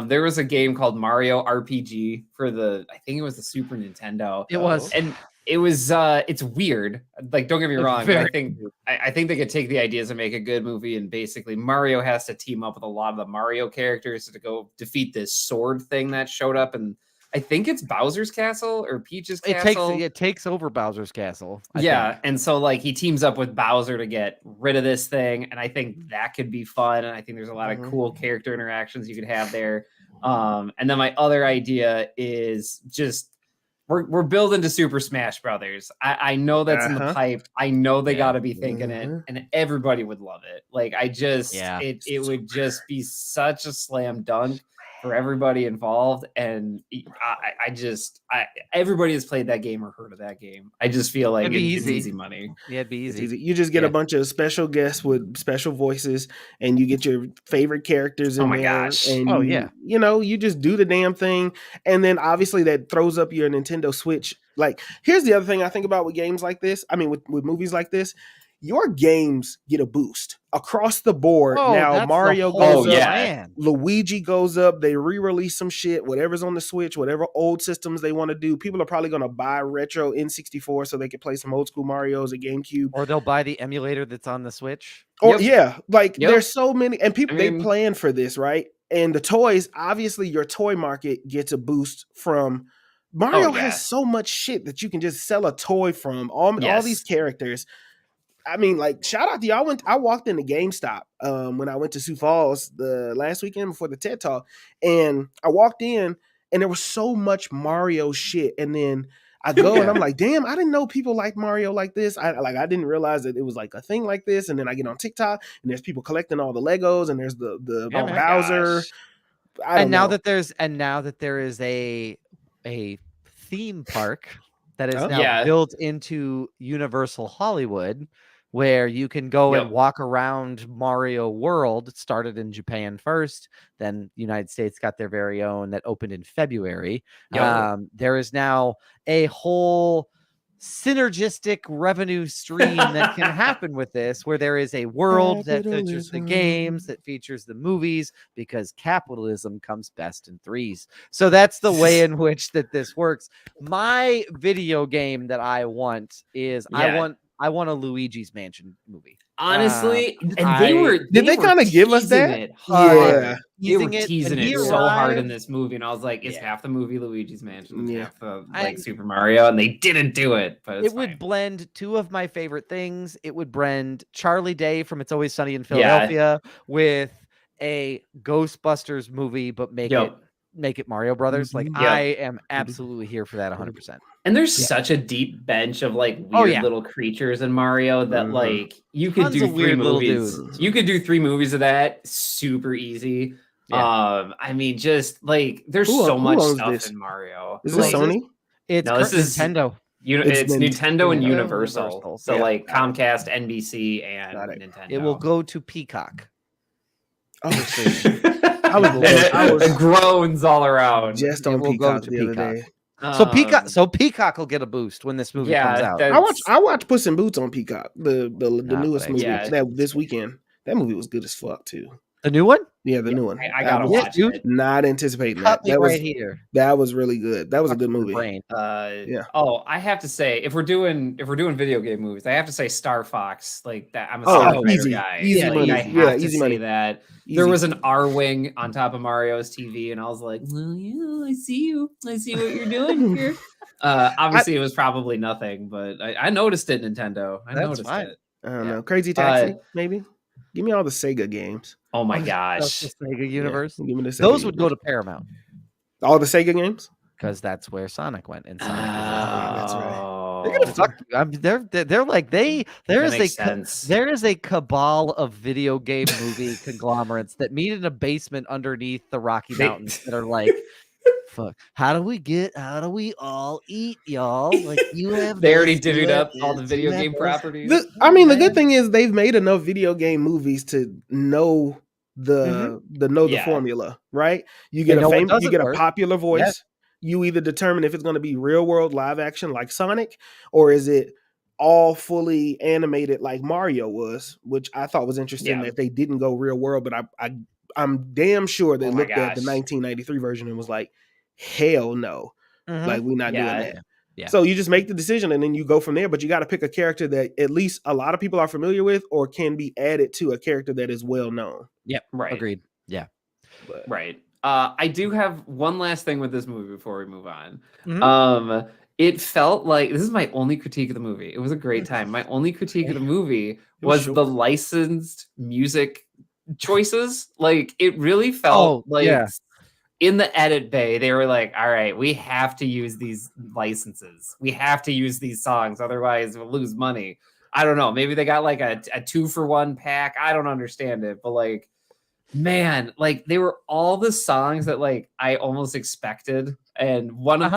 There was a game called Mario RPG for I think it was the Super Nintendo. It was. And it was it's weird. Like, don't get me It's wrong, but very I think they could take the ideas and make a good movie. And basically, Mario has to team up with a lot of the Mario characters to go defeat this sword thing that showed up. And I think it's Bowser's Castle or Peach's Castle. It takes over Bowser's Castle. I Yeah, think. and so like he teams up with Bowser to get rid of this thing, and I think that could be fun. And I think there's a lot of cool character interactions you could have there. And then my other idea is just we're building to Super Smash Brothers. I know that's in the pipe. I know they got to be thinking it, and everybody would love it. Like it would just be such a slam dunk for everybody involved, and everybody has played that game or heard of that game. I just feel like It'd be it's easy. easy money. Yeah, it'd be It's easy. easy. You just get a bunch of special guests with special voices, and you get your favorite characters in Oh my there. gosh. And Oh, you, yeah. you just do the damn thing, and then obviously that throws up your Nintendo Switch. Like, here's the other thing I think about with games like this. I mean, with movies like this, your games get a boost across the board. Oh, Now that's the Mario whole goes up, plan. Luigi goes up, they re-release some shit, whatever's on the Switch, whatever old systems they want to do. People are probably going to buy retro N64 so they can play some old school Marios at GameCube. Or they'll buy the emulator that's on the Switch. Or Yep. like Yep. there's so many, and people I mean- they plan for this, right? And the toys, obviously your toy market gets a boost from Mario yeah. has so much shit that you can just sell a toy from all Yes. these characters. I mean, like, shout out to y'all. I walked into GameStop when I went to Sioux Falls the last weekend before the TED Talk, and I walked in, and there was so much Mario shit. And then I go and I'm like, damn, I didn't know people like Mario like this. I didn't realize that it was like a thing like this. And then I get on TikTok, and there's people collecting all the Legos, and there's the Oh my Bowser. gosh. And now that there is a theme park that is Oh. now Yeah. built into Universal Hollywood, where you can go and Yep. walk around Mario World. It started in Japan first, then United States got their very own that opened in February. Yep. There is now a whole synergistic revenue stream that can happen with this, where there is a world that features the games, that features the movies, because capitalism comes best in threes. So that's the way in which that this works. My video game that I want is Yeah. I want a Luigi's Mansion movie. Honestly, and I- they they were kinda give us teasing that? it hard. Yeah. They were Teasing it, teasing and it he so hard in arrived- this movie, and I was like, "It's Yeah. half the movie Luigi's Mansion, it's Yeah. half the I- Super Mario," and they didn't do it. But it's It would fine. blend two of my favorite things. It would blend Charlie Day from It's Always Sunny in Philadelphia with a Ghostbusters movie, but make it Mario Brothers. Like, Yep. I am absolutely here for that 100%. And there's such a deep bench of like weird Oh, yeah. little creatures in Mario that Mhm. like you could Tons do of 3 weird little movies. dudes. You could do 3 movies of that super easy. Yeah. I mean, just like there's Who so much owns stuff this? in Mario. Is Who this owns Sony? It's No, this is- Nintendo. It's Nintendo and Nintendo, Universal. Universal. So Yeah. like Comcast, NBC, and Got it. Nintendo. It will go to Peacock. Oh, shit. I was And groans all around. just It on will go Peacock to the other Peacock. day. So Peacock will get a boost when this movie comes out. I watched Puss in Boots on Peacock, the Nah, newest but movie yeah. that this weekend. That movie was good as fuck too. The new one? Yeah, the new one. I gotta was watch dude. it. Not anticipating Cut that. me That was right here. that was really good. That was a good Fuck your movie. brain. Yeah. Oh, I have to say, if we're doing video game movies, I have to say Star Fox. Like that, I'm a Oh, Star Fighter easy. guy. Easy Like, money. I have Yeah, to easy say money. that. There Easy. was an R-wing on top of Mario's TV, and I was like, well, yeah, I see you. I see what you're doing here. Obviously, it was probably nothing, but I noticed it, Nintendo. I That's noticed fine. it. I don't Yeah. know. Crazy Taxi, maybe. Give me all the Sega games. Oh my That's gosh. the Sega universe. Yeah, give me the Sega Those would universe. go to Paramount all the Sega games. because that's where Sonic went. And Sonic is that's right. They're gonna Oh, fuck you. They're like there that is makes sense. there is a cabal of video game movie conglomerates that meet in a basement underneath the Rocky Mountains that are like, fuck, how do we all eat, y'all? Like you have They already this, you divvied have up all the this, you video have game this. properties. The good thing is they've made enough video game movies to know the Yeah. formula, right? You They get know what you doesn't get a work. popular voice. You either determine if it's going to be real world live action like Sonic, or is it all fully animated like Mario was, which I thought was interesting Yeah. that they didn't go real world. But I'm damn sure they Oh my looked at the gosh. 1993 version and was like, hell no, like we're not doing Yeah. that. Yeah. So you just make the decision and then you go from there. But you got to pick a character that at least a lot of people are familiar with, or can be added to a character that is well known. Yep. Right. Agreed. Yeah. But Right. I do have one last thing with this movie before we move on. Mhm. It felt like this is my only critique of the movie. It was a great time. My only critique of the movie was was the short. licensed music choices. Like it really felt like yeah. in the edit bay, they were like, all right, we have to use these licenses. We have to use these songs. Otherwise we'll lose money. I don't know. Maybe they got like a 2-for-1 pack. I don't understand it, but like, man, like they were all the songs that like I almost expected, and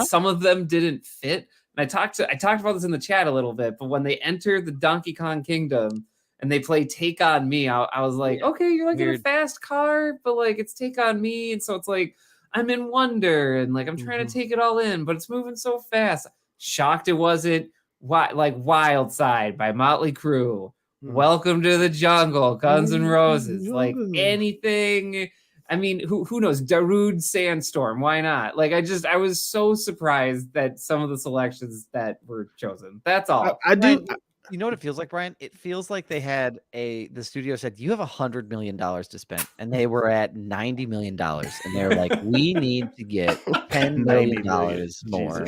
some of them didn't fit. And I talked about this in the chat a little bit, but when they enter the Donkey Kong Kingdom and they play Take on Me, I was like, okay, you're like in a fast car, but like it's Take on Me, and so it's like I'm in wonder and like I'm trying to take it all in, but it's moving so fast. Shocked it wasn't like Wild Side by Motley Crue. Welcome to the Jungle, Guns N' Roses, like anything. I mean, who knows? Darude Sandstorm, why not? Like, I was so surprised that some of the selections that were chosen. That's all. I do. You know what it feels like, Brian? It feels like they had the studio said, you have $100 million to spend, and they were at $90 million, and they're like, we need to get $10 million more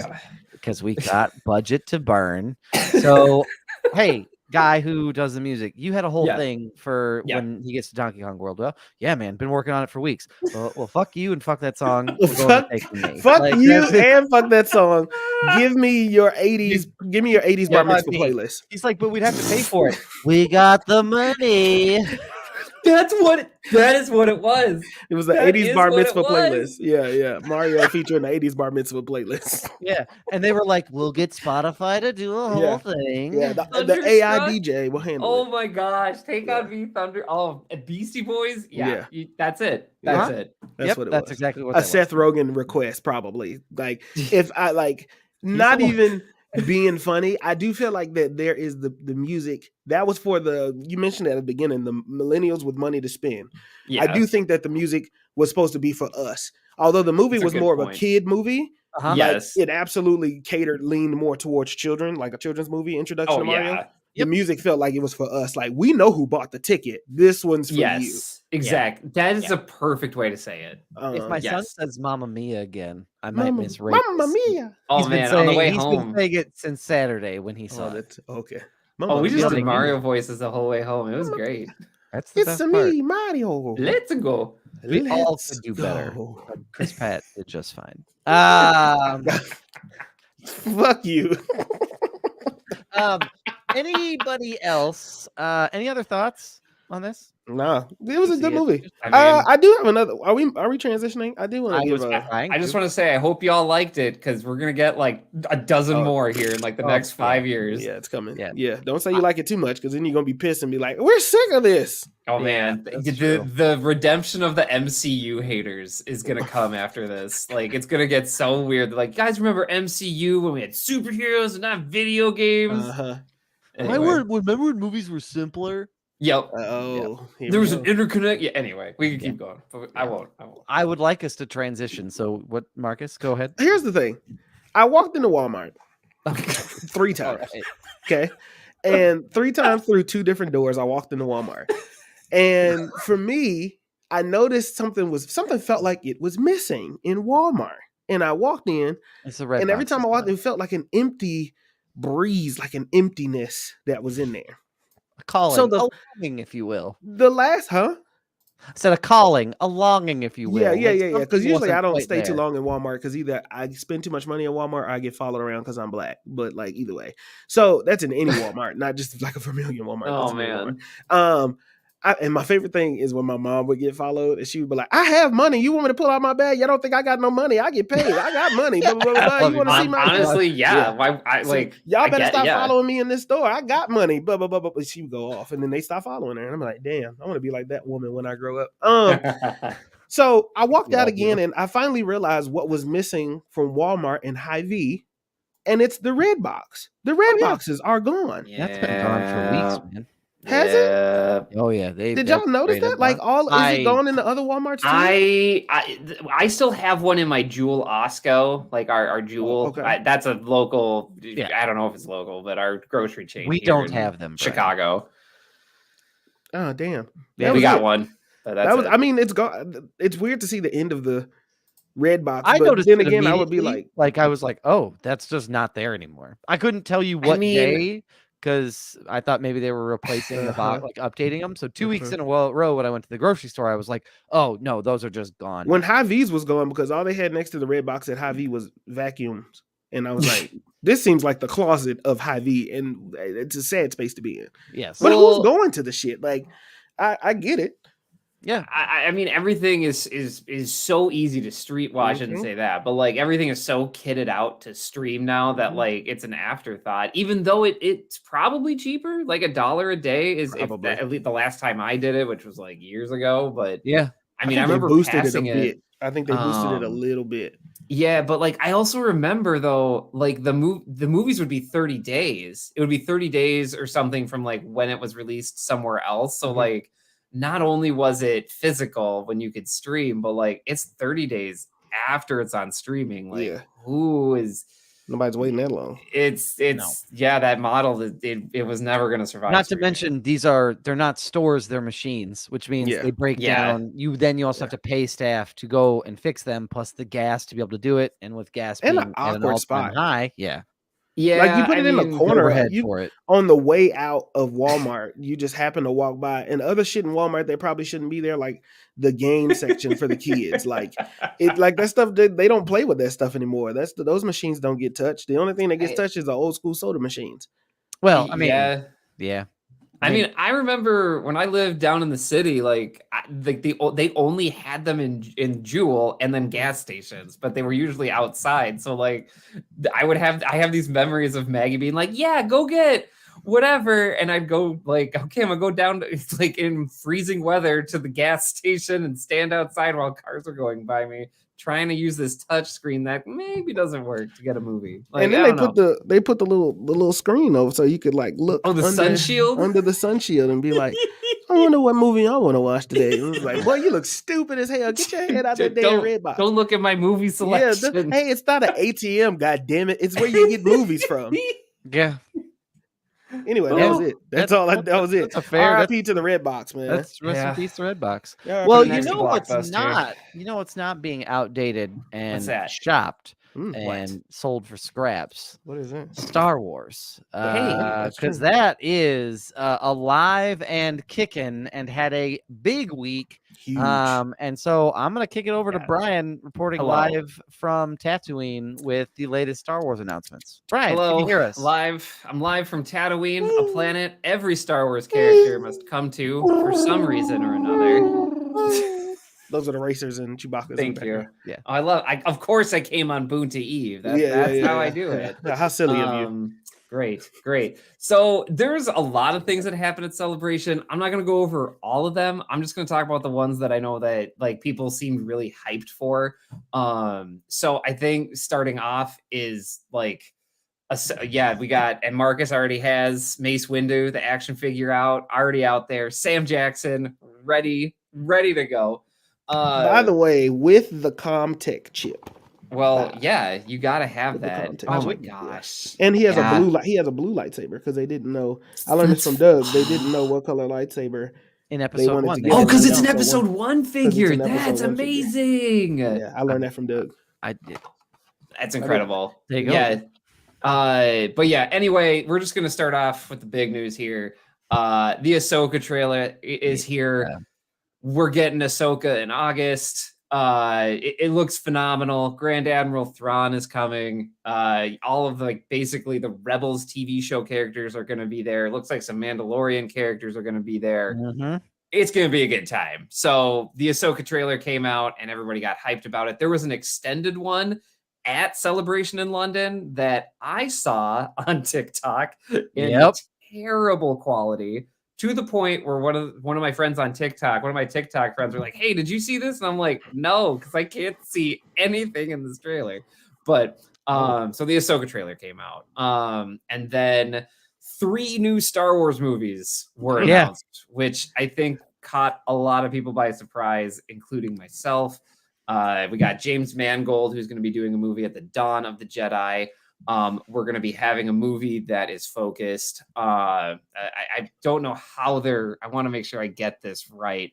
because we got budget to burn. So, hey, guy who does the music, you had a whole thing for when he gets to Donkey Kong World. Well, yeah, man, been working on it for weeks. Well, fuck you and fuck that song. Fuck like, you and fuck that song. Give me your 80s. Give me your 80s bar mitzvah playlist. He's like, but we'd have to pay for it. We got the money. That is what it was. It was the 80s bar mitzvah playlist. Yeah. Mario featuring the 80s bar mitzvah playlist. Yeah. And they were like, we'll get Spotify to do a whole thing. Yeah, the AI DJ will handle it. Oh my gosh. Take on Me Thunder. Oh, Beastie Boys. Yeah. That's it. That's it. That's what it was. That's exactly what a Seth Rogen request, probably. Like, if I like not even being funny, I do feel like that there is the music that was for you mentioned at the beginning, the millennials with money to spend. I do think that the music was supposed to be for us, although the movie was more of a kid movie. Yes, it absolutely leaned more towards children, like a children's movie introduction to Mario. The music felt like it was for us. Like, we know who bought the ticket. This one's for you. Exactly. That is a perfect way to say it. If my son says "Mamma Mia" again, I might misread. Mamma Mia. Oh man, on the way home. He's been saying it since Saturday when he saw it. Okay. We just did Mario voices the whole way home. It was great. That's the best part. Me, Mario. Let's go. We all could do better. But Chris Pratt did just fine. Fuck you. Anybody else? Any other thoughts on this? Nah, it was a good movie. I do have another. Are we transitioning? I do want to give I just want to say I hope y'all liked it, because we're gonna get like a dozen more here in like the next 5 years. Yeah, it's coming. Yeah. Don't say you like it too much, because then you're gonna be pissed and be like, "We're sick of this." Oh man, the redemption of the MCU haters is gonna come after this. Like, it's gonna get so weird. They're like, guys, remember MCU when we had superheroes and not video games? Anyway. Remember when movies were simpler? Yep. There was an interconnect. Yeah. Anyway, we can keep going, but I won't. I would like us to transition. So, what, Marcus? Go ahead. Here's the thing. I walked into Walmart 3 times. Right. Okay, and 3 times through 2 different doors, I walked into Walmart, and for me, I noticed something felt like it was missing in Walmart, and I walked in, and every time I walked in, it felt like an empty breeze, like an emptiness that was in there. Calling, if you will. The last, Instead of calling, a longing, if you will. Yeah. Like, Because something usually I wasn't don't quite stay too there. long in Walmart because either I spend too much money at Walmart or I get followed around because I'm black. But like either way, so that's in any Walmart, not just like a Vermilion Walmart. Oh That's in any man. Walmart. And my favorite thing is when my mom would get followed and she would be like, "I have money. You want me to pull out my bag? You don't think I got no money? I get paid. I got money. Blah, blah, blah, blah. Love You you, want to see Mom. my account?" Honestly, yeah. Yeah. Why? I So, like. y'all I better get- stop yeah. following me in this store. I got money. Blah blah blah blah. But she would go off, and then they stop following her, and I'm like, damn, I want to be like that woman when I grow up. So I walked out Love you. again, and I finally realized what was missing from Walmart and Hy-Vee, and it's the red box. The red boxes are gone. That's been gone for weeks, man. Has it? it? Oh yeah, they Did y'all notice that? Like, is it gone in the other Walmarts too? I still have one in my Jewel Osco, like our Jewel. okay. That's a local. Yeah. I don't know if it's local, but our grocery chain. We here don't in have them, Brian. Chicago. Oh damn. Yeah, That we was got it. one. But that's That was. it. I mean, it's gone. It's weird to see the end of the red box. I but noticed then it again, I would be immediately. like, I was like, oh, that's just not there anymore. I couldn't tell you what mean- day because I thought maybe they were replacing the box, like updating them. So 2 weeks in a row, when I went to the grocery store, I was like, oh no, those are just gone. when Hy-Vee's was gone because all they had next to the red box at Hy-Vee was vacuums, and I was like, this seems like the closet of Hy-Vee, and it's a sad space to be in. Yes, But Well- who's going to the shit? Like, I get it. yeah, I mean, everything is so easy to stream. Well, I shouldn't Mhm. say that, but like everything is so kitted out to stream now that Mhm. like it's an afterthought. Even though it's probably cheaper, like $1 a day is Probably. at least the last time I did it, which was like years ago. But yeah. I mean, I think they remember boosted passing it a it. bit. I think they boosted it a Um, little bit. Yeah, but like I also remember though, like the movies would be 30 days. It would be 30 days or something from like when it was released somewhere else. So Mhm. like not only was it physical when you could stream, but like it's 30 days after it's on streaming. Like Yeah. who is Nobody's waiting that long. it's yeah, that model it was never gonna survive. Not to streaming. mention they're not stores, they're machines, which means Yeah. they break Yeah. down. You also have to pay staff to go and fix them, plus the gas to be able to do it. And with gas And being an at an awkward all-time spot. high, yeah, Yeah, Like, you put it in the corner. overhead you- for it. On the way out of Walmart, you just happen to walk by, and other shit in Walmart they probably shouldn't be there, like the game section for the kids. Like that stuff. They don't play with that stuff anymore. Those machines don't get touched. The only thing that gets touched is the old school soda machines. Well, I mean, yeah. yeah. I mean, I remember when I lived down in the city, like they only had them in Jewel and then gas stations, but they were usually outside. So like, I have these memories of Maggie being like, "Yeah, go get whatever," and I'd go like, "Okay, I'm gonna go down to, like in freezing weather to the gas station and stand outside while cars are going by me." Trying to use this touch screen that maybe doesn't work to get a movie. Like, And then they put the little screen over so you could like look. Oh, the sun shield? under the sun shield and be like, I wonder what movie I want to watch today. And it was like, boy, you look stupid as hell. Get your head out that damn red box. Don't look at my movie Yeah, selection. hey, it's not an ATM. God damn it! It's where you get movies from. Yeah, Anyway, that Well, was it. That was it. that's a fair- RIP to the red box, man. that's rest Yeah. in peace, the Redbox. Yeah, Well, RIP. you next know what's Blockbuster. not being outdated and that? shopped What? and sold for scraps. What is that? Star Wars, that's because true. that is alive and kicking and had a big week. Huge. And so I'm gonna kick it over to Yes. Brian, reporting Hello. live from Tatooine with the latest Star Wars announcements. Brian, Hello, can you hear us? live. I'm live from Tatooine, a planet every Star Wars character must come to for some reason or another. Those are the racers and Chewbacca's. Thank you. Yeah. Of course I came on Boonta Eve. That's Yeah, how I do it. Yeah, how silly of you. Great. So there's a lot of things that happen at Celebration. I'm not going to go over all of them. I'm just going to talk about the ones that I know that like people seemed really hyped for. So I think starting off is like, we got, and Marcus already has Mace Windu, the action figure already out there. Sam Jackson, ready to go. By the way, with the Comtech chip, Well, yeah, you got to have With the that. context. Oh my Yeah. gosh. and he has Yeah. a blue lightsaber because they didn't know. I learned this from Doug. They didn't know what color lightsaber. In episode wanted 1. to they get Oh, didn't because Yeah, it's an so episode one figure. an episode That's one figure. amazing. Yeah, I learned that from Doug. I did. That's incredible. There you go. Yeah. But yeah, anyway, we're just gonna start off with the big news here. The Ahsoka trailer is here. we're getting Ahsoka in August. It looks phenomenal. Grand Admiral Thrawn is coming. All of like basically the Rebels TV show characters are going to be there. It looks like some Mandalorian characters are going to be there. It's going to be a good time. So the Ahsoka trailer came out and everybody got hyped about it. There was an extended one at Celebration in London that I saw on TikTok in terrible quality, to the point where one of my friends on TikTok, one of my TikTok friends were like, "Hey, did you see this?" And I'm like, "No, because I can't see anything in this trailer." But so the Ahsoka trailer came out. And then 3 new Star Wars movies were announced, which I think caught a lot of people by surprise, including myself. We got James Mangold, who's going to be doing a movie at the dawn of the Jedi. We're going to be having a movie that is focused. I don't know how I want to make sure I get this right.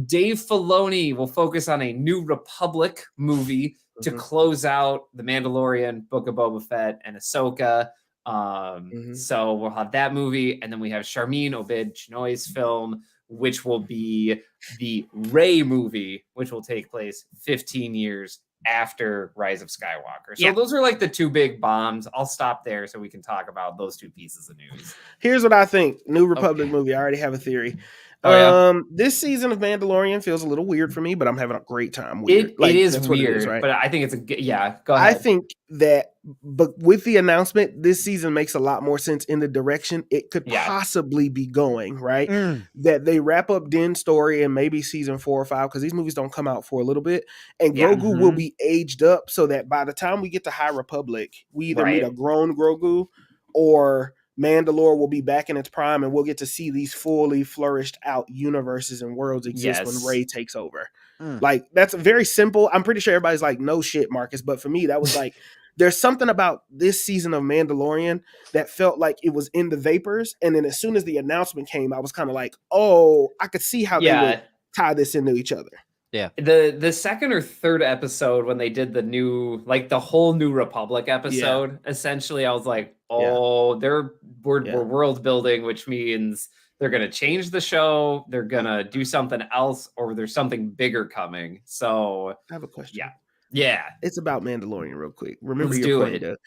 Dave Filoni will focus on a New Republic movie to close out The Mandalorian, Book of Boba Fett, and Ahsoka. So we'll have that movie. And then we have Sharmeen Obaid-Chinoy's film, which will be the Rey movie, which will take place 15 years after Rise of Skywalker. So those are like the 2 big bombs. I'll stop there so we can talk about those 2 pieces of news. Here's what I think. New Republic movie. I already have a theory. This season of Mandalorian feels a little weird for me, but I'm having a great time. It is weird, right? But I think it's go ahead. I think that, but with the announcement, this season makes a lot more sense in the direction it could possibly be going, right? That they wrap up Din's story and maybe season 4 or 5, because these movies don't come out for a little bit, and Grogu will be aged up so that by the time we get to High Republic, we either meet a grown Grogu or Mandalore will be back in its prime, and we'll get to see these fully flourished out universes and worlds exist when Rey takes over. Like, that's very simple. I'm pretty sure everybody's like, no shit, Marcus. But for me, that was like, there's something about this season of Mandalorian that felt like it was in the vapors. And then as soon as the announcement came, I was kind of like, oh, I could see how they would tie this into each other. Yeah. The second or third episode, when they did the new, like the whole New Republic episode, essentially, I was like, oh, we're world building, which means they're going to change the show, they're going to do something else, or there's something bigger coming. So I have a question. Yeah. It's about Mandalorian real quick. Remember Let's your do point.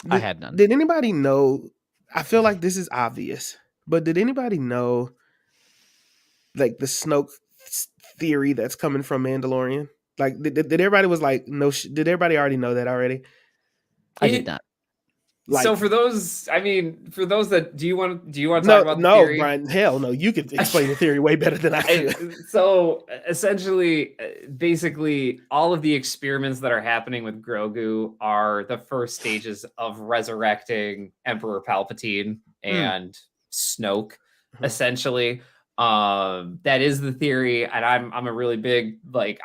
I had none. Did anybody know? I feel like this is obvious, but did anybody know, like, the Snoke theory that's coming from Mandalorian? Like, did everybody was like, no? Did everybody already know that already? I did not. Like, so for those that do you want to talk about the theory? No, Brian, hell no. You could explain the theory way better than I could. So essentially, basically, all of the experiments that are happening with Grogu are the first stages of resurrecting Emperor Palpatine and Snoke, essentially. That is the theory, and I'm a really big, like,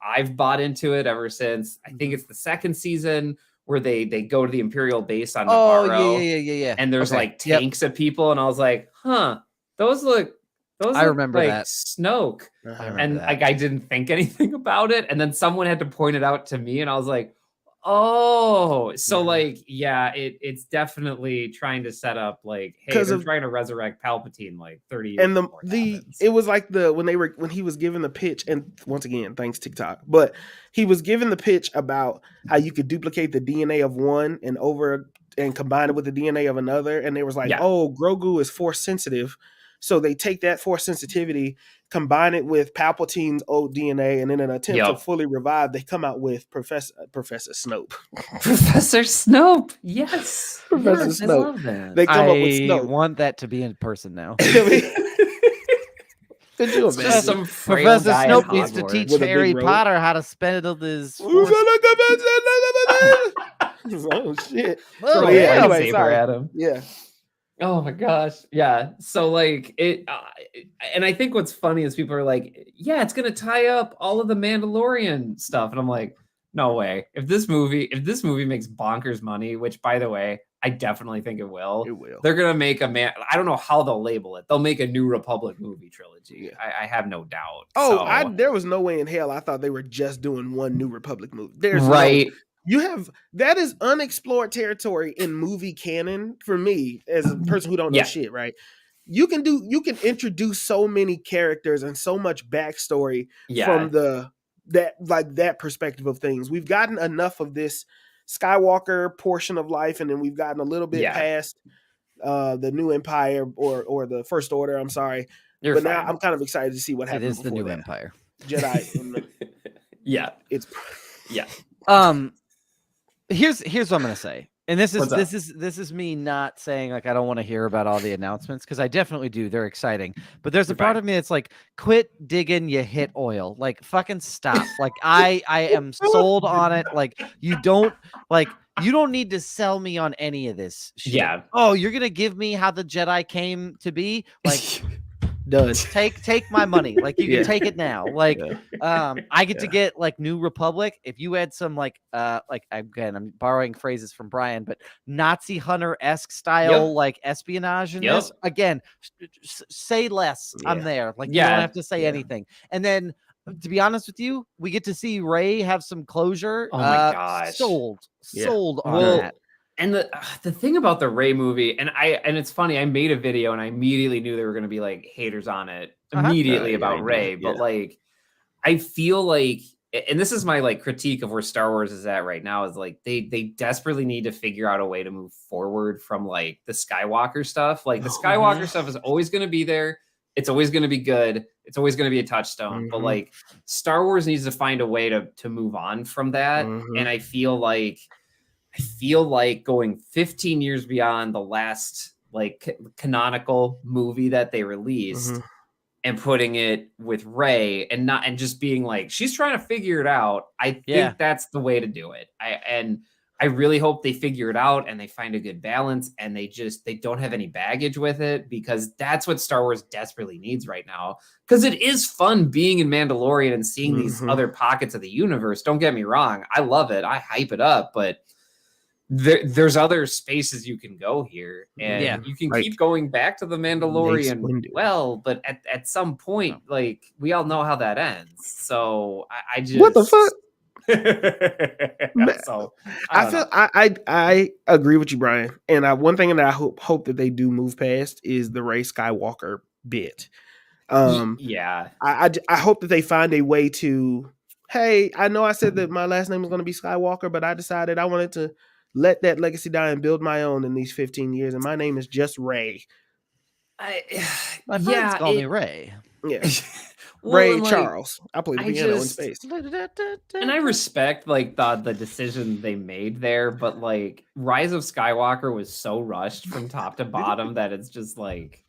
I've bought into it ever since. I think it's the second season where they go to the Imperial base on Navarro. Yeah. And there's like tanks of people, and I was like, those look I remember like that. Snoke. And that. like, I didn't think anything about it, and then someone had to point it out to me, and I was like, oh, so like, it's definitely trying to set up like, hey, they're trying to resurrect Palpatine like 30 years. And it was like when he was given the pitch, and once again, thanks TikTok, but he was given the pitch about how you could duplicate the DNA of one and combine it with the DNA of another, and they was like, oh, Grogu is force sensitive. So they take that force sensitivity, combine it with Palpatine's old DNA, and in an attempt to fully revive, they come out with Professor Snoke. Professor Snoke, yes. Professor Snoke. I love that. They come up with I Snoke. want that to be in person now. Could you It's imagine? just some frail Professor guy in Snoke needs to Hogwarts. teach With a Harry big robe. Potter how to spend his We're force. oh shit! Oh, So, yeah. anyway, Lightsaber sorry. at him. Yeah. Oh my gosh. Yeah. So like it, and I think what's funny is people are like, yeah, it's going to tie up all of the Mandalorian stuff. And I'm like, no way. If this movie makes bonkers money, which by the way, I definitely think it will. They're going to make I don't know how they'll label it. They'll make a New Republic movie trilogy. Yeah. I have no doubt. Oh, So- there was no way in hell I thought they were just doing one New Republic movie. There's right. that is unexplored territory in movie canon for me as a person who don't know shit, right? you can introduce so many characters and so much backstory from that perspective of things. We've gotten enough of this Skywalker portion of life, and then we've gotten a little bit past the New Empire or the First Order. I'm sorry, but now I'm kind of excited to see what happens. It is the New Empire. Jedi. It's Here's what I'm gonna say. And this is me not saying like I don't want to hear about all the announcements, because I definitely do. They're exciting. But there's a part of me that's like, quit digging, you hit oil. Like fucking stop. Like I am sold on it. Like you don't need to sell me on any of this shit. Yeah. Oh, you're gonna give me how the Jedi came to be? Like done. Take my money. Like you can take it now. Like I get to get like New Republic. If you had some like again, I'm borrowing phrases from Brian, but Nazi hunter-esque style like espionage in this. Again, say less. I'm there. Like you don't have to say anything. And then to be honest with you, we get to see Rey have some closure. Oh my gosh. Sold on that. And the thing about the Rey movie, and it's funny, I made a video and I immediately knew there were going to be like haters on it immediately about Rey, but like I feel like, and this is my like critique of where Star Wars is at right now, is like they desperately need to figure out a way to move forward from like the Skywalker stuff. Like the Skywalker stuff is always going to be there. It's always going to be good. It's always going to be a touchstone. But like Star Wars needs to find a way to move on from that. And I feel like going 15 years beyond the last like canonical movie that they released and putting it with Rey and just being like, she's trying to figure it out. I think that's the way to do it. I really hope they figure it out and they find a good balance and they don't have any baggage with it, because that's what Star Wars desperately needs right now. Because it is fun being in Mandalorian and seeing these other pockets of the universe. Don't get me wrong. I love it. I hype it up, but there's other spaces you can go here, and you can keep going back to the Mandalorian. Well, but at some point, like we all know how that ends. So I just what the fuck. So I agree with you, Brian. And one thing that I hope that they do move past is the Rey Skywalker bit. I hope that they find a way to. Hey, I know I said that my last name was going to be Skywalker, but I decided I wanted to let that legacy die and build my own in these 15 years. And my name is just Rey. My friends call me Rey. Yeah. Ray Charles. I played the piano in space. And I respect like the decision they made there, but like Rise of Skywalker was so rushed from top to bottom that it's just like,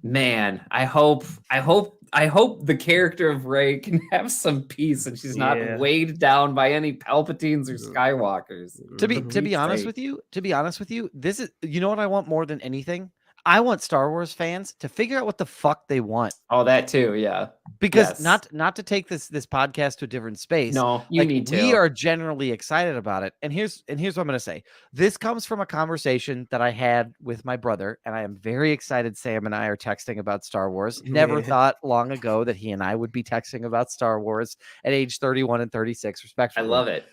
man, I hope the character of Rey can have some peace and she's not weighed down by any Palpatines or Skywalkers. To be honest with you, this is, you know what I want more than anything? I want Star Wars fans to figure out what the fuck they want. Oh, that too, yeah. Because not to take this podcast to a different space. No, you need to. We are generally excited about it. And here's what I'm going to say. This comes from a conversation that I had with my brother, and I am very excited Sam and I are texting about Star Wars. Never thought long ago that he and I would be texting about Star Wars at age 31 and 36, respectively. I love it.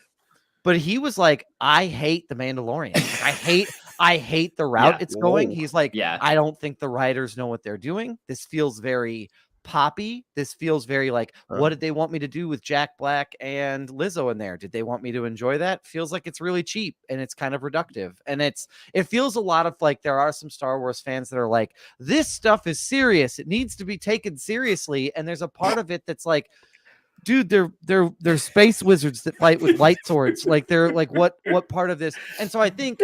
But he was like, I hate The Mandalorian. Like, I hate the route it's going. He's like, I don't think the writers know what they're doing. This feels very poppy. This feels very like, what did they want me to do with Jack Black and Lizzo in there? Did they want me to enjoy that? Feels like it's really cheap and it's kind of reductive. And it feels a lot of like, there are some Star Wars fans that are like, this stuff is serious. It needs to be taken seriously. And there's a part of it that's like, dude, they're space wizards that fight with light swords. Like they're like, what part of this? And so I think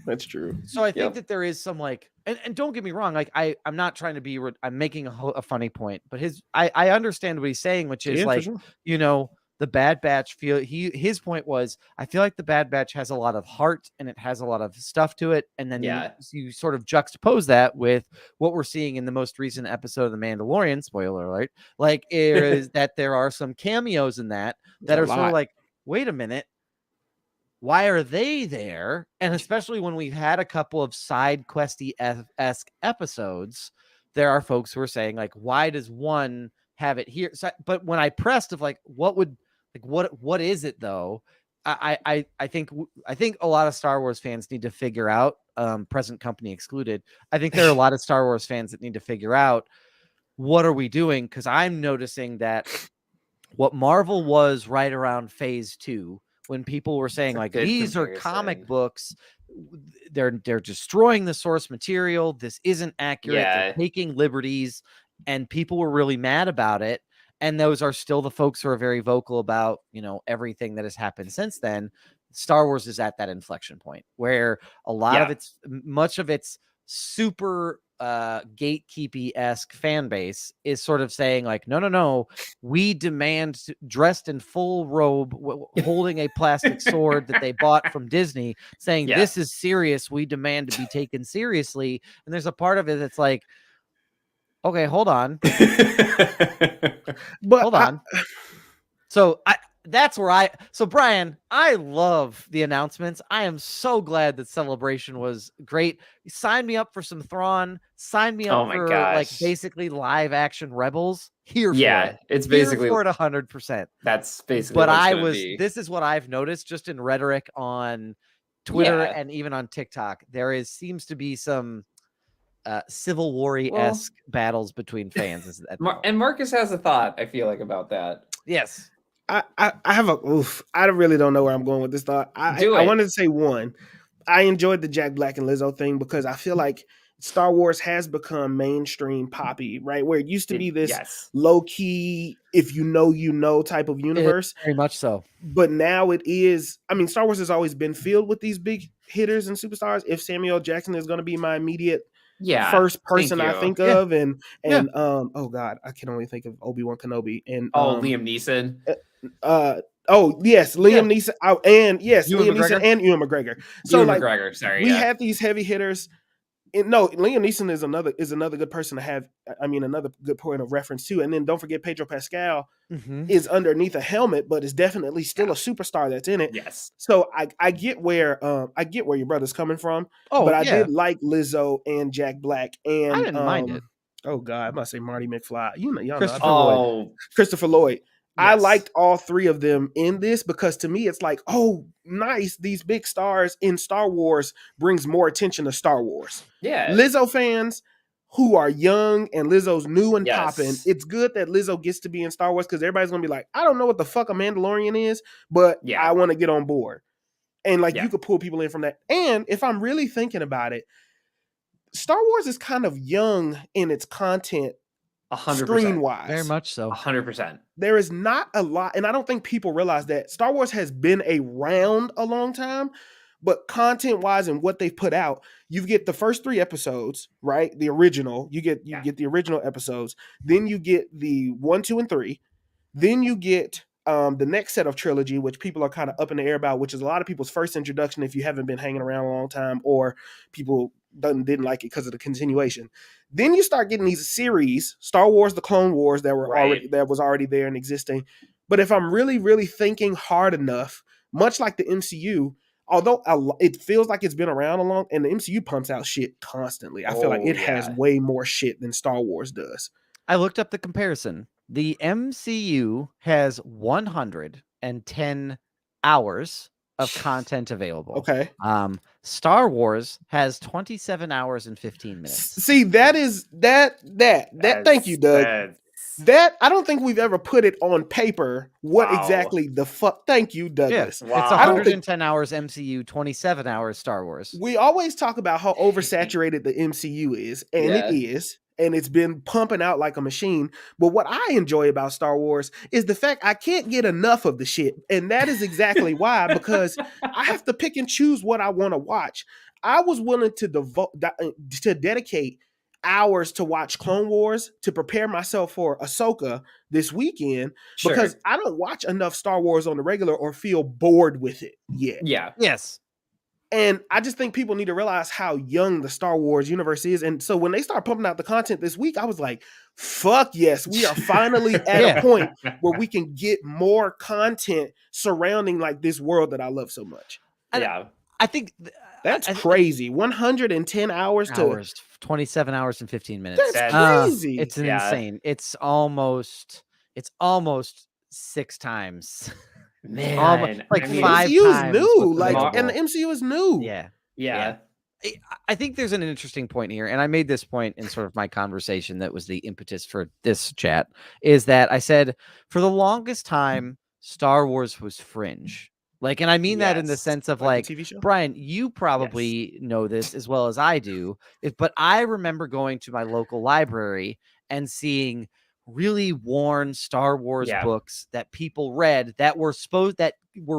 that's true. So I think that there is some like, and don't get me wrong, like I'm not trying to be, I'm making a funny point, but I understand what he's saying, which is like, you know, the Bad Batch his point was, I feel like the Bad Batch has a lot of heart and it has a lot of stuff to it. And then you sort of juxtapose that with what we're seeing in the most recent episode of The Mandalorian, spoiler alert, like is that there are some cameos in that are sort of like, wait a minute, why are they there? And especially when we've had a couple of side questy-esque episodes, there are folks who are saying like, why does one have it here? So, but when I pressed of like, what is it though? I think a lot of Star Wars fans need to figure out present company excluded. I think there are a lot of Star Wars fans that need to figure out what are we doing, because I'm noticing that what Marvel was right around phase 2, when people were saying like these are comic books, they're destroying the source material, this isn't accurate, they're taking liberties, and people were really mad about it. And those are still the folks who are very vocal about, everything that has happened since then. Star Wars is at that inflection point where a lot of much of its super gatekeepy-esque fan base is sort of saying like, no, we demand, dressed in full robe, holding a plastic sword that they bought from Disney, saying this is serious, we demand to be taken seriously. And there's a part of it that's like, okay, hold on. But hold on. So Brian, I love the announcements. I am so glad that Celebration was great. Sign me up for some Thrawn. Sign me up for like basically live action Rebels. Here for it. It's basically here for it 100%. That's basically. But this is what I've noticed just in rhetoric on Twitter and even on TikTok. There seems to be some Civil War-esque battles between fans. And Marcus has a thought, I feel like, about that. Yes. I have I really don't know where I'm going with this thought. I wanted to say one. I enjoyed the Jack Black and Lizzo thing because I feel like Star Wars has become mainstream poppy, right? Where it used to be this low key, if you know type of universe. Very much so. But now it is. I mean, Star Wars has always been filled with these big hitters and superstars. If Samuel Jackson is going to be my immediate first person I think of, and oh god, I can only think of Obi-Wan Kenobi and Liam Neeson. Liam Neeson, Liam Neeson and Ewan McGregor. So McGregor, we had these heavy hitters. And no, Liam Neeson is another good person to have. I mean, another good point of reference too. And then don't forget Pedro Pascal is underneath a helmet, but is definitely still a superstar that's in it. Yes. So I get where your brother's coming from. But I did like Lizzo and Jack Black, and I didn't mind it. Oh god, I must say Marty McFly. Y'all Christopher Lloyd. Christopher Lloyd. Yes. I liked all three of them in this because to me it's like, oh, nice. These big stars in Star Wars brings more attention to Star Wars. Yeah. Lizzo fans who are young and Lizzo's new and popping, it's good that Lizzo gets to be in Star Wars because everybody's going to be like, I don't know what the fuck a Mandalorian is, but I want to get on board. And you could pull people in from that. And if I'm really thinking about it, Star Wars is kind of young in its content. 100%. Screen-wise. Very much so. 100%. There is not a lot, and I don't think people realize that Star Wars has been around a long time, but content-wise and what they've put out, you get the first 3 episodes, right? The original. You get the original episodes. Then you get the 1, 2, and 3. Then you get the next set of trilogy, which people are kind of up in the air about, which is a lot of people's first introduction if you haven't been hanging around a long time, or people didn't like it because of the continuation. Then you start getting these series, Star Wars, the Clone Wars, that was already there and existing. But if I'm really, really thinking hard enough, much like the MCU, although it feels like it's been around a long, and the MCU pumps out shit constantly. I feel like it has way more shit than Star Wars does. I looked up the comparison. The MCU has 110 hours of content available. Okay. Star Wars has 27 hours and 15 minutes. See, thank you, Doug. That I don't think we've ever put it on paper. What exactly the fuck? Thank you, Douglas. Yeah. It's 110 hours MCU, 27 hours Star Wars. We always talk about how oversaturated the MCU is, and it is. And it's been pumping out like a machine. But what I enjoy about Star Wars is the fact I can't get enough of the shit. And that is exactly why, because I have to pick and choose what I want to watch. I was willing to dedicate hours to watch Clone Wars to prepare myself for Ahsoka this weekend because I don't watch enough Star Wars on the regular or feel bored with it yet. Yeah. Yes. And I just think people need to realize how young the Star Wars universe is. And so when they start pumping out the content this week, I was like, fuck yes, we are finally at a point where we can get more content surrounding like this world that I love so much. I think that's crazy. 110 hours to 27 hours and 15 minutes. That's crazy. It's insane. It's almost 6 times. Man, like the 5 MCU times. is new, and the MCU is new. Yeah. I think there's an interesting point here, and I made this point in sort of my conversation that was the impetus for this chat, is that I said for the longest time, Star Wars was fringe. Like, and I mean that in the Yes. sense of Like the like, TV show? Brian, you probably know this as well as I do, but I remember going to my local library and seeing really worn Star Wars Yeah. books that people read that were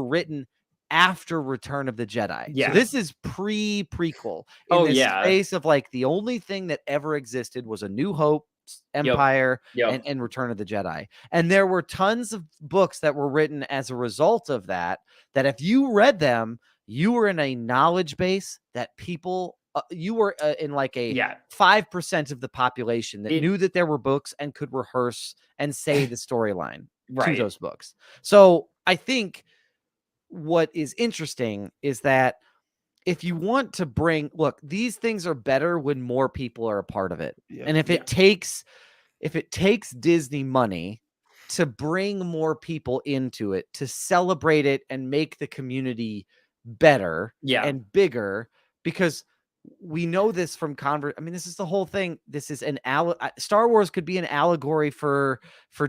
written after Return of the Jedi. Yeah. So this is prequel. In Oh, this yeah. space of like the only thing that ever existed was A New Hope, Empire, Yep. and Return of the Jedi. And there were tons of books that were written as a result of that if you read them, you were in a knowledge base that people you were in like a 5% of the population that knew that there were books and could rehearse and say the storyline to those books. So I think what is interesting is that if you want to look, these things are better when more people are a part of it. Yeah. And if it takes Disney money to bring more people into it, to celebrate it and make the community better and bigger, because we know this from I mean, this is the whole thing. This is Star Wars could be an allegory for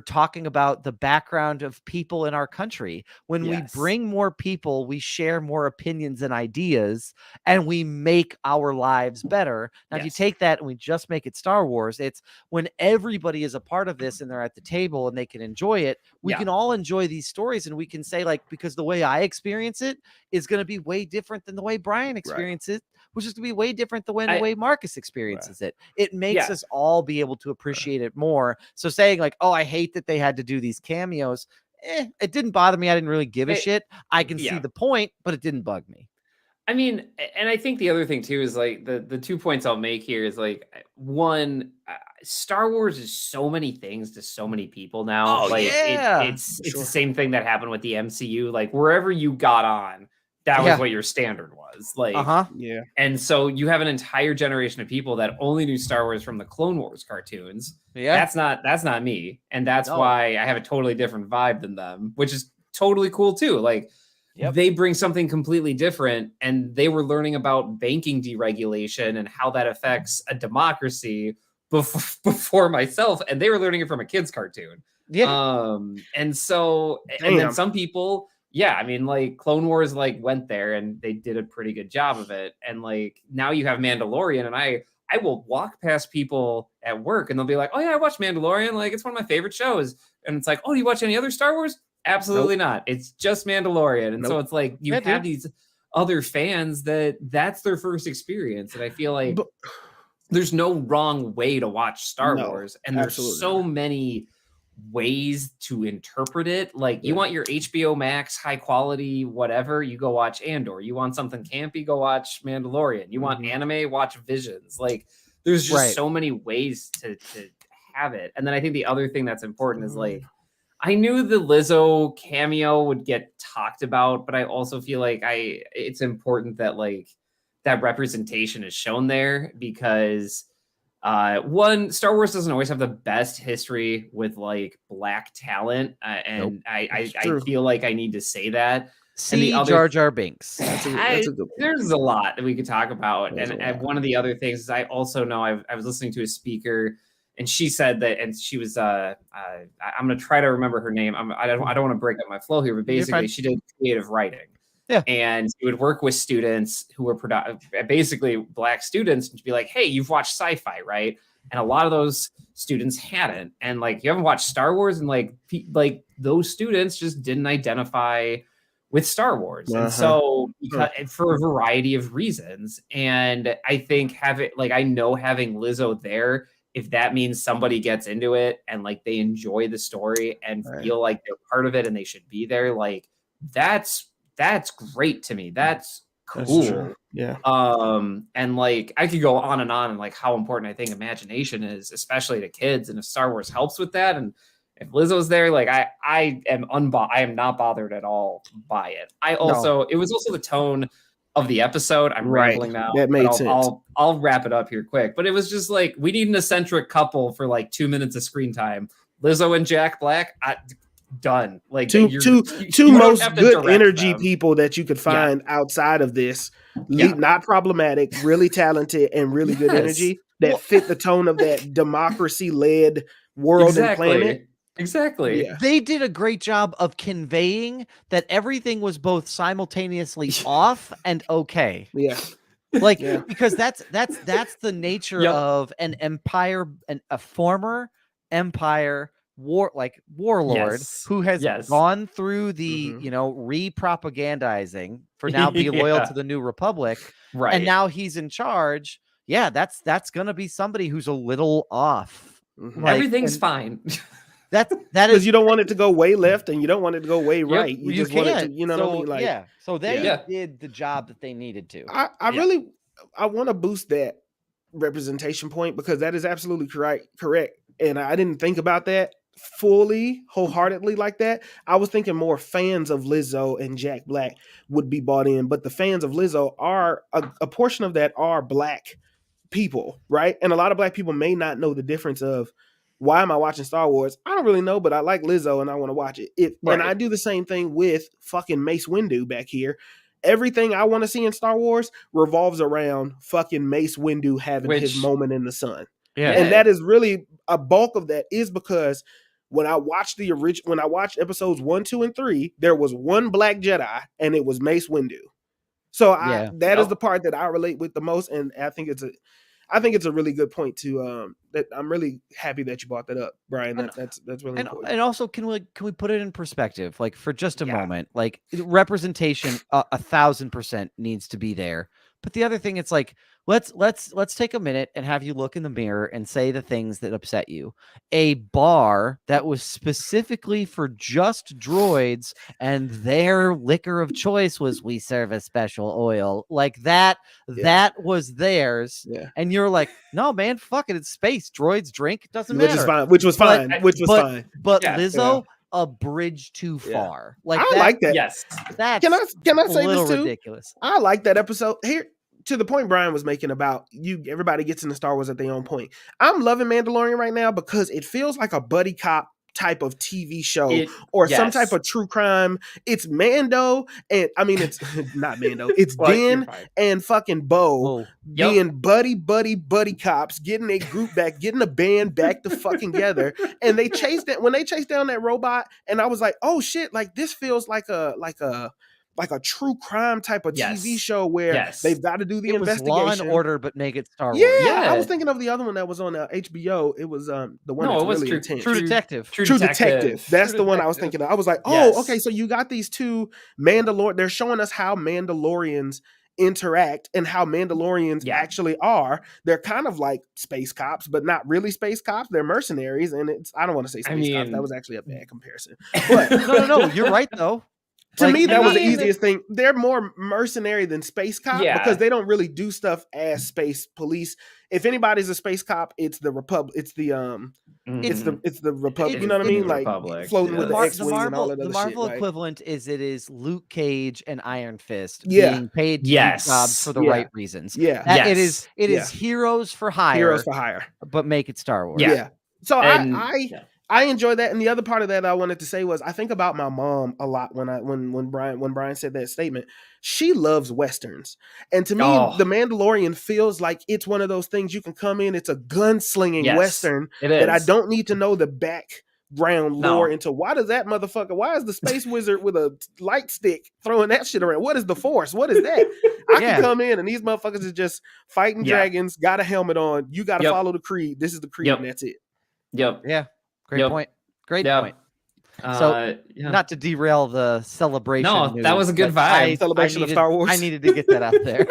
talking about the background of people in our country. When we bring more people, we share more opinions and ideas, and we make our lives better. Now, if you take that and we just make it Star Wars, it's when everybody is a part of this and they're at the table and they can enjoy it. We can all enjoy these stories, and we can say, like, because the way I experience it is going to be way different than the way Brian experiences it, which is going to be way different than the way Marcus experiences it. It makes us all be able to appreciate it more. So saying like, oh, I hate that they had to do these cameos. It didn't bother me. I didn't really give a shit. I can see the point, but it didn't bug me. I mean, and I think the other thing too is like the 2 points I'll make here is like, one, Star Wars is so many things to so many people now. Oh, like yeah. it's the same thing that happened with the MCU. Like wherever you got on, that was what your standard was. Like, and so you have an entire generation of people that only knew Star Wars from the Clone Wars cartoons. Yeah. That's not me. And that's why I have a totally different vibe than them, which is totally cool too. Like, they bring something completely different, and they were learning about banking deregulation and how that affects a democracy before myself, and they were learning it from a kid's cartoon. And so, and then some people, I mean, like Clone Wars, like went there and they did a pretty good job of it. And like now you have Mandalorian, and I will walk past people at work and they'll be like, "Oh yeah, I watched Mandalorian. Like it's one of my favorite shows." And it's like, "Oh, do you watch any other Star Wars?" Absolutely not. It's just Mandalorian. And so it's like you have these other fans that's their first experience. And I feel like there's no wrong way to watch Star Wars. And there's so many ways to interpret it. Like you want your HBO Max high quality, whatever, you go watch Andor. You want something campy, go watch Mandalorian. You want anime, watch Visions. Like there's just so many ways to have it. And then I think the other thing that's important is like, I knew the Lizzo cameo would get talked about, but I also feel like it's important that like that representation is shown there because one, Star Wars doesn't always have the best history with like Black talent, and I feel like I need to say that. See Jar Jar Binks. That's a good point. There's a lot that we could talk about, and one of the other things is I also know I was listening to a speaker. And she said that, and she was, I'm going to try to remember her name. I don't want to break up my flow here, but basically she did creative writing. Yeah. And she would work with students who were basically Black students and be like, "Hey, you've watched sci-fi, right?" And a lot of those students hadn't. And like, you haven't watched Star Wars, and like those students just didn't identify with Star Wars. And so for a variety of reasons. And I think having Lizzo there, if that means somebody gets into it and like they enjoy the story and feel like they're part of it and they should be there, like that's great to me. That's cool. And like I could go on and like how important I think imagination is, especially to kids, and if Star Wars helps with that, and if Lizzo's there, like I am not bothered at all by it. It was also the tone of the episode. I'm rambling now. That made sense. I'll wrap it up here quick. But it was just like, we need an eccentric couple for like 2 minutes of screen time. Lizzo and Jack Black. done. Like two you don't most have to good direct energy them. people that you could find outside of this, not problematic, really talented, and really good energy that fit the tone of that democracy-led world and planet. Exactly. Yeah. They did a great job of conveying that everything was both simultaneously off and okay. Yeah. Like because that's the nature Yep. of an empire, a former empire warlord who has gone through the re-propagandizing for now be loyal to the New Republic, right? And now he's in charge. Yeah, that's gonna be somebody who's a little off. Like, everything's fine. That is because you don't want it to go way left and you don't want it to go way right. You just want it to, you know so, what I mean? Like, so they did the job that they needed to. I want to boost that representation point because that is absolutely correct. And I didn't think about that fully, wholeheartedly like that. I was thinking more fans of Lizzo and Jack Black would be bought in, but the fans of Lizzo are a portion of that are Black people, right? And a lot of Black people may not know the difference of why am I watching Star Wars? I don't really know, but I like Lizzo and I want to watch it. And I do the same thing with fucking Mace Windu back here. Everything I want to see in Star Wars revolves around fucking Mace Windu having his moment in the sun. Yeah. And that is really a bulk of that is because when I watched when I watched episodes 1, 2, and 3, there was one Black Jedi and it was Mace Windu. So that is the part that I relate with the most. And I think it's a really good point to that I'm really happy that you brought that up, Brian. That's really important. And also can we put it in perspective, like for just a moment, like representation 1,000% needs to be there. But the other thing, it's like, let's take a minute and have you look in the mirror and say the things that upset you. A bar that was specifically for just droids and their liquor of choice was we serve a special oil like that. That was theirs. Yeah. And you're like, no, man, fuck it. It's space. Droids drink. It doesn't matter. Which was fine. But Lizzo, a bridge too far. Like I like that. Yes. That's can I say this too? Ridiculous. I like that episode. Here to the point Brian was making about everybody gets into Star Wars at their own point. I'm loving Mandalorian right now because it feels like a buddy cop type of TV show or some type of true crime. It's Mando and I mean it's not Mando. It's Din and fucking Bo being buddy cops, getting a group back, getting a band back to fucking together. And they chased that when they chased down that robot, and I was like, oh shit, like this feels like a true crime type of TV show where they've got to do the investigation. Law and Order, but make it Star Wars. Yeah, I was thinking of the other one that was on HBO. It was the one that's really intense. True Detective. True Detective. That's the one I was thinking of. I was like, oh, okay, so you got these two Mandalorian. They're showing us how Mandalorians interact and how Mandalorians actually are. They're kind of like space cops, but not really space cops. They're mercenaries, and I don't want to say space cops. That was actually a bad comparison. But no, you're right though. To me, that was the easiest thing. They're more mercenary than space cop because they don't really do stuff as space police. If anybody's a space cop, it's the Republic. It's the it's the Republic. You know what I mean? Like floating with the X-wing and all that other shit. The Marvel equivalent is Luke Cage and Iron Fist being paid to do jobs for the right reasons. Yeah, it is heroes for hire, but make it Star Wars. Yeah. So I enjoy that, and the other part of that I wanted to say was I think about my mom a lot when Brian said that statement. She loves Westerns, and to me, The Mandalorian feels like it's one of those things you can come in. It's a gunslinging Western that I don't need to know the background lore into. Why does that motherfucker? Why is the space wizard with a light stick throwing that shit around? What is the Force? What is that? I can come in and these motherfuckers is just fighting dragons. Got a helmet on. You got to follow the creed. This is the creed, and that's it. Yeah. Great point. Great point. So, not to derail the celebration. No, that was a good vibe. Celebration of Star Wars. I needed to get that out there.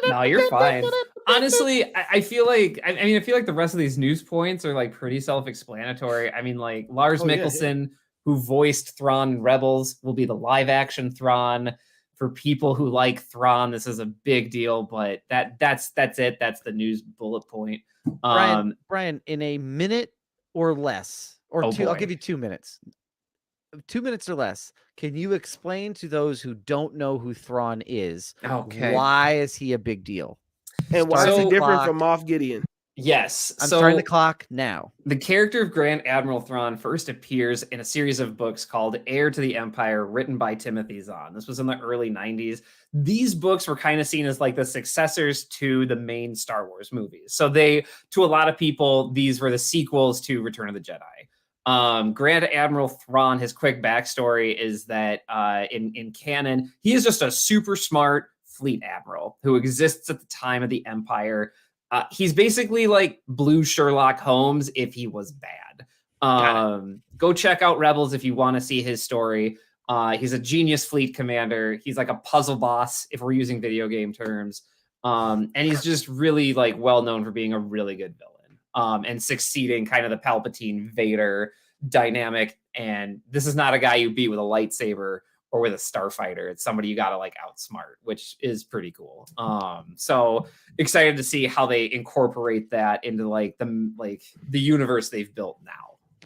No, you're fine. Honestly, I feel like the rest of these news points are like pretty self-explanatory. I mean, like Lars Mikkelsen, who voiced Thrawn in Rebels, will be the live-action Thrawn. For people who like Thrawn, this is a big deal. But that's it. That's the news bullet point. Brian, in a minute or less, or two, I'll give you 2 minutes. 2 minutes or less. Can you explain to those who don't know who Thrawn is? Okay. Why is he a big deal? And why is he different from Moff Gideon? Yes. I'm so starting the clock now. the character of Grand Admiral Thrawn first appears in a series of books called Heir to the Empire, written by Timothy Zahn. This was in the early 90s. These books were kind of seen as like the successors to the main Star Wars movies. So to a lot of people, these were the sequels to Return of the Jedi. Grand Admiral Thrawn, his quick backstory is that in canon, he is just a super smart fleet admiral who exists at the time of the Empire. He's basically like Blue Sherlock Holmes if he was bad. Go check out Rebels if you want to see his story. He's a genius fleet commander. He's like a puzzle boss if we're using video game terms. And he's just really like well known for being a really good villain and succeeding kind of the Palpatine Vader dynamic. And this is not a guy you beat with a lightsaber or with a starfighter. It's somebody you got to like outsmart, which is pretty cool. So excited to see how they incorporate that into like the universe they've built now.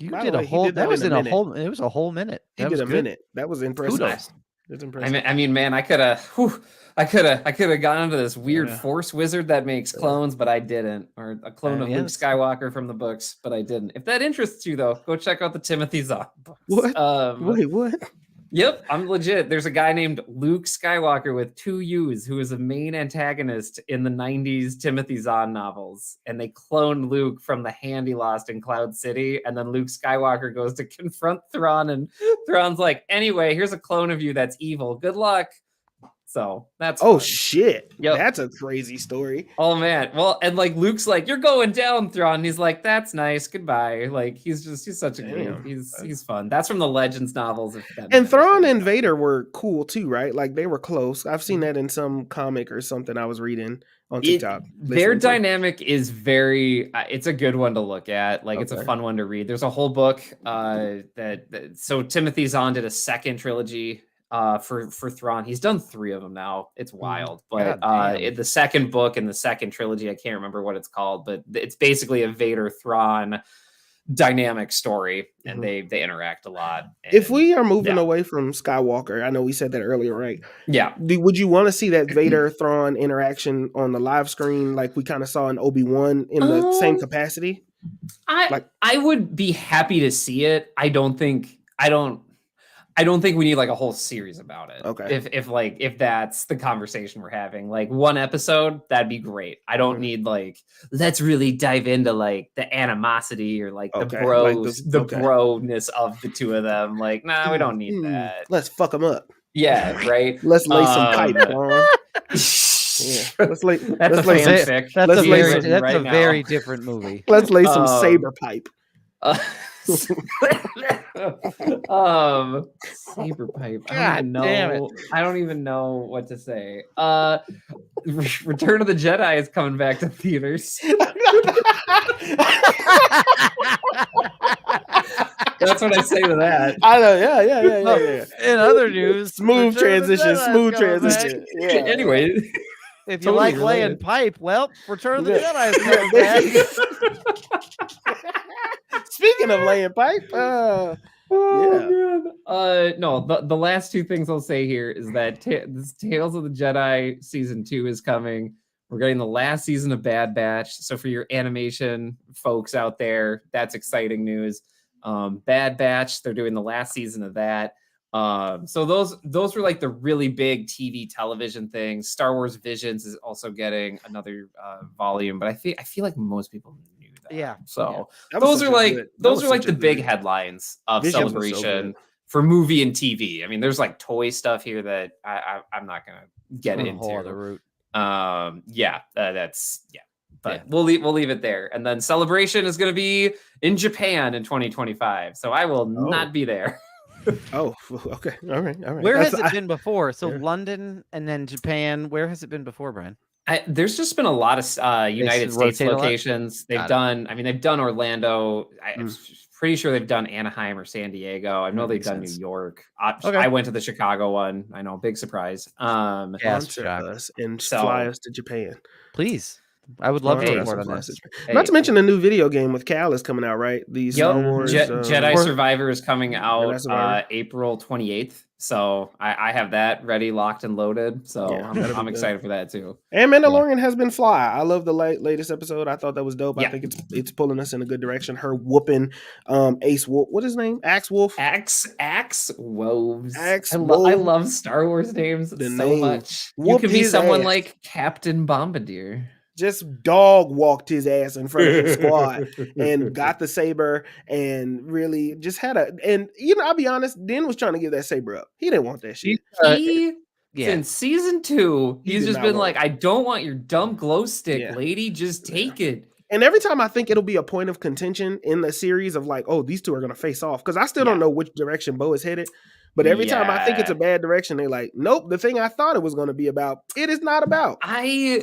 You did a whole. That was in a whole. It was a whole minute. He did a minute. That was impressive. Kudos. It's impressive. I mean, man, I could have gone into this weird Force wizard that makes clones, but I didn't, or a clone of Luke Skywalker from the books, but I didn't. If that interests you, though, go check out the Timothy Zahn books. What? Wait, what? Yep, I'm legit. There's a guy named Luke Skywalker with 2 U's who is a main antagonist in the 90s Timothy Zahn novels. And they cloned Luke from the hand he lost in Cloud City. And then Luke Skywalker goes to confront Thrawn. And Thrawn's like, anyway, here's a clone of you that's evil. Good luck. So that's fun. Shit. Yep. That's a crazy story. Oh man. Well, and like Luke's like, you're going down, Thrawn. And he's like, that's nice. Goodbye. Like he's such a good. He's fun. That's from the Legends novels. And Thrawn and Vader were cool too, right? Like they were close. I've seen that in some comic or something I was reading on TikTok. Their dynamic is very. It's a good one to look at. Like it's a fun one to read. There's a whole book so Timothy Zahn did a second trilogy. For Thrawn. He's done 3 of them now. It's wild. But the second book in the second trilogy, I can't remember what it's called, but it's basically a Vader Thrawn dynamic story, and they interact a lot. And, if we are moving away from Skywalker, I know we said that earlier, right? Yeah. Would you want to see that Vader Thrawn interaction on the live screen like we kind of saw in Obi-Wan in the same capacity? I would be happy to see it. I don't think we need like a whole series about it. Okay. If that's the conversation we're having, like one episode, that'd be great. I don't need like, let's really dive into like the animosity or like the broness of the two of them. Like, nah, we don't need that. Let's fuck them up. Yeah. Right. Let's lay some pipe on. Let's lay a very different movie. Let's lay some saber pipe. Saber pipe. I don't even know what to say. Return of the Jedi is coming back to theaters. That's what I say to that. I know, yeah. In other news, smooth transition. Yeah. Anyway, if you like laying pipe, well, Return of the Jedi is coming back. Speaking of laying pipe, no, the last 2 things I'll say here is that this Tales of the Jedi season 2 is coming. We're getting the last season of Bad Batch. So for your animation folks out there, that's exciting news. Bad Batch, they're doing the last season of that. So those were like the really big TV television things. Star Wars Visions is also getting another volume, but I feel like most people knew that. Yeah. So those are like the big headlines of Visions Celebration for movie and TV. I mean, there's like toy stuff here that I'm not gonna get into. The route. But we'll leave it there. And then Celebration is going to be in Japan in 2025. So I will not be there. Oh, okay. All right. Where has it been before? So London and then Japan. Where has it been before, Brian? There's just been a lot of United States locations. They've done Orlando. I'm pretty sure they've done Anaheim or San Diego. I know they've done New York. I went to the Chicago one. I know, big surprise. Sponsor us and fly us to Japan. Please. I would love to Hey, report on That's this. Not to mention the new video game with Cal is coming out, right? The Star Wars Jedi Survivor is coming out Survivor. April 28th. So I have that ready, locked, and loaded. So Yeah, that'll be I'm good. excited for that too. And Mandalorian has been fly. I love the latest episode. I thought that was dope. I Yeah. think it's pulling us in a good direction. Her whooping Ace Wolf. What is his name? Axe Wolf. Axe Woves. Axe I Wolf. love Star Wars names The so name. much. You Whoop could be his someone ass. like Captain Bombardier. Just dog walked his ass in front of his squad and got the saber and really just had and I'll be honest, Din was trying to give that saber up. He didn't want that shit. Since season 2, He he's did just not been want like, I don't want your dumb glow stick, Yeah. lady. Just take it. And every time I think it'll be a point of contention in the series of like, oh, these two are going to face off. Because I still don't know which direction Bo is headed. But every time I think it's a bad direction, they're like, nope, the thing I thought it was going to be about, it is not about. I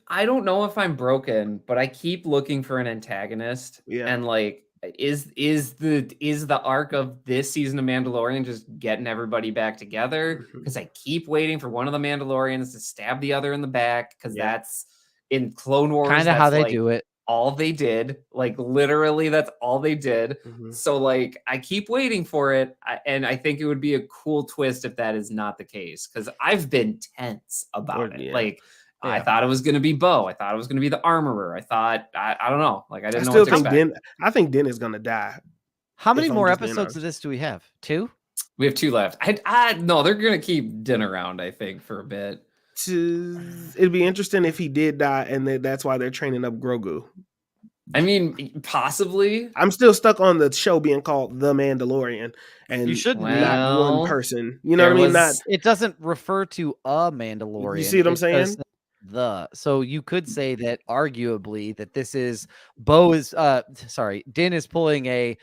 don't know if I'm broken, but I keep looking for an antagonist. Yeah. And like, is the arc of this season of Mandalorian just getting everybody back together? Because I keep waiting for one of the Mandalorians to stab the other in the back, because that's in Clone Wars. Kind of how they like do it. all they did. Like literally, that's all they did. So like, I keep waiting for it, and I think it would be a cool twist if that is not the case. Because I've been tense about it. Like. I thought it was going to be Bo. I thought it was going to be the armorer. I thought, I don't know. Like, I didn't know what to expect. I think Din is going to die. How many more episodes of this do we have? 2? We have 2 left. No, they're going to keep Din around, I think, for a bit. It'd be interesting if he did die, and that's why they're training up Grogu. I mean, possibly. I'm still stuck on the show being called The Mandalorian, and you shouldn't not one person. You know what I mean? Not it doesn't refer to a Mandalorian. You see what I'm saying? So you could say that arguably that this is Din is pulling a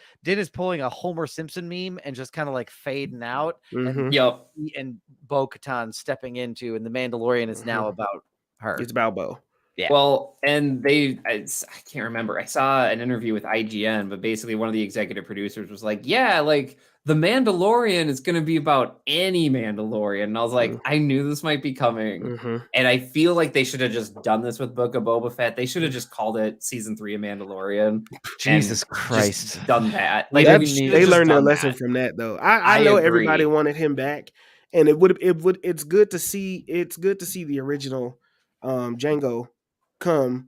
Homer Simpson meme and just kind of like fading out, and Bo-Katan stepping into, and the Mandalorian is now about her. It's about Bo. Yeah. Well, and I can't remember. I saw an interview with IGN, but basically one of the executive producers was like, yeah, like the Mandalorian is going to be about any Mandalorian. And I was like, I knew this might be coming. And I feel like they should have just done this with Book of Boba Fett. They should have just called it season 3 of Mandalorian. Jesus Christ. Done that. Like they learned their lesson from that though. I know everybody wanted him back, and it's good to see the original Jango come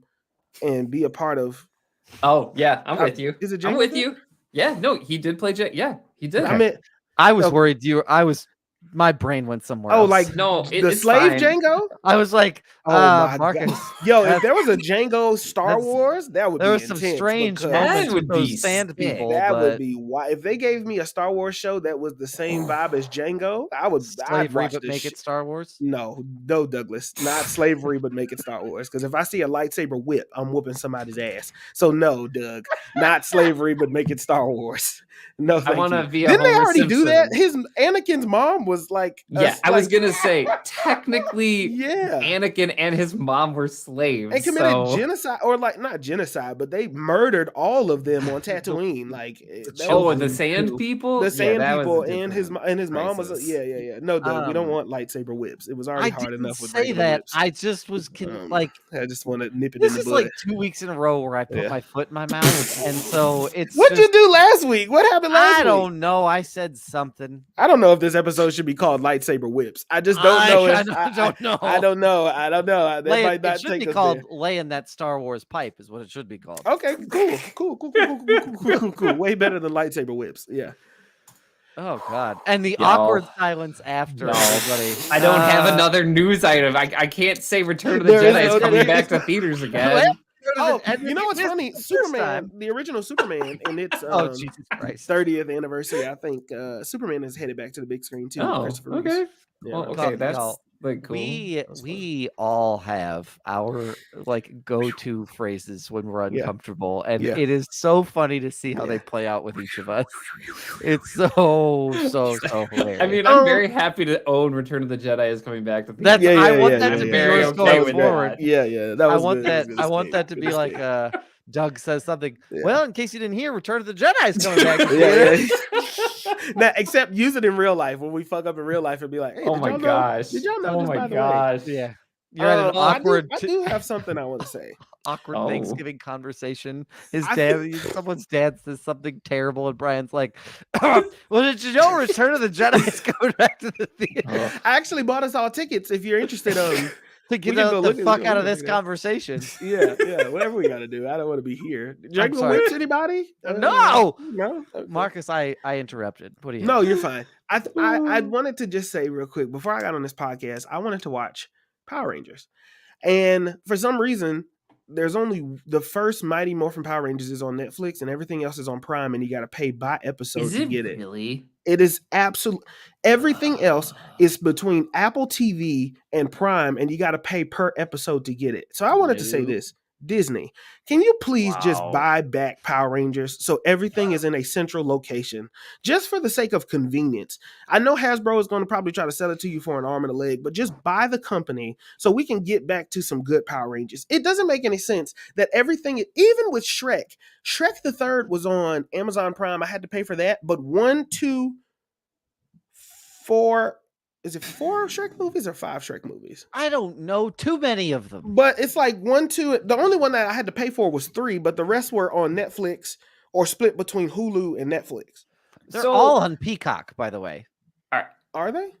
and be a part of. Oh yeah, I'm with you. Is it Jango? I'm with you. Yeah, no, he did play Yeah, he did. I mean, I was worried my brain went somewhere else. Like no, the slave Jango? I was like, my Marcus. God. Yo, if there was a Jango Star Wars, that would be intense. There was some strange moments with those sand people. That would be wild. If they gave me a Star Wars show that was the same vibe as Jango, I'd watch but make it Star Wars? No, Douglas. Not slavery, but make it Star Wars. Because if I see a lightsaber whip, I'm whooping somebody's ass. So no, Doug. Not slavery, but make it Star Wars. No, I want to be. Didn't they already do that? Anakin's mom was like. I was gonna say technically, yeah. Anakin and his mom were slaves. They committed genocide, or like not genocide, but they murdered all of them on Tatooine. Like, the Sand people, the Sand people, and his mom was. No, Doug, we don't want lightsaber whips. It was already hard enough with say that. Whips. I just was I just want to nip it. This in the is bud. like 2 weeks in a row where I put my foot in my mouth, and so it's. What'd you do last week? What happened last week? I don't know. I said something. I don't know if this episode should be called lightsaber whips. I just don't know. I don't know. I don't know. That might not it should take be us called there. laying that Star Wars pipe is what it should be called. Okay, cool. Way better than lightsaber whips. Yeah. Oh God! And the awkward silence after. Everybody. I don't have another news item. I can't say Return of the Jedi is coming back to theaters again. Oh, you know what's funny? Superman, the original Superman, in its Jesus Christ 30th anniversary, I think Superman is headed back to the big screen too. Oh, okay. Yeah. Well, okay, that's like cool. We all have our like go-to phrases when we're uncomfortable, and it is so funny to see how they play out with each of us. It's so hilarious. I mean, I'm very happy to own Return of the Jedi is coming back to the. I want that to be very yours okay going with forward. that. Yeah. That was I want that to be like Doug says something. Yeah. Well, in case you didn't hear, Return of the Jedi is coming back. Now, except use it in real life. When we fuck up in real life and be like, hey, oh my gosh. Did y'all know? Oh my gosh. Yeah. You're at an awkward, I do have something I want to say. awkward Oh. Thanksgiving conversation. His I dad, someone's dad says something terrible, and Brian's like, "Well, did you know Return of the Jedi is going back to the theater I actually bought us all tickets. If you're interested, to get can go the look at- fuck we out can of look this at it. conversation?" yeah, whatever we got to do. I don't want to be here. Dragon sorry. Whips, anybody? No! No. Okay. Marcus, I interrupted. What do you? No, you're fine. I wanted to just say real quick before I got on this podcast, I wanted to watch Power Rangers, and for some reason, there's only the first Mighty Morphin Power Rangers is on Netflix, and everything else is on Prime, and you got to pay by episode Is to it get it. really? It is absolute. Everything else is between Apple TV and Prime, and you got to pay per episode to get it. So I wanted to say No. this. Disney, can you please just Wow. buy back Power Rangers so everything is in a central location, just for the sake of convenience? I know Hasbro is going to probably try to sell it to you for an arm and a leg, but just buy the company so we can get back to some good Power Rangers. It doesn't make any sense that everything, even with Shrek the Third was on Amazon Prime. I had to pay for that, but 1, 2, 4. Is it 4 Shrek movies or 5 Shrek movies? I don't know. Too many of them. But it's like 1, 2. The only one that I had to pay for was 3, but the rest were on Netflix or split between Hulu and Netflix. They're So- all on Peacock, by the way. Are they?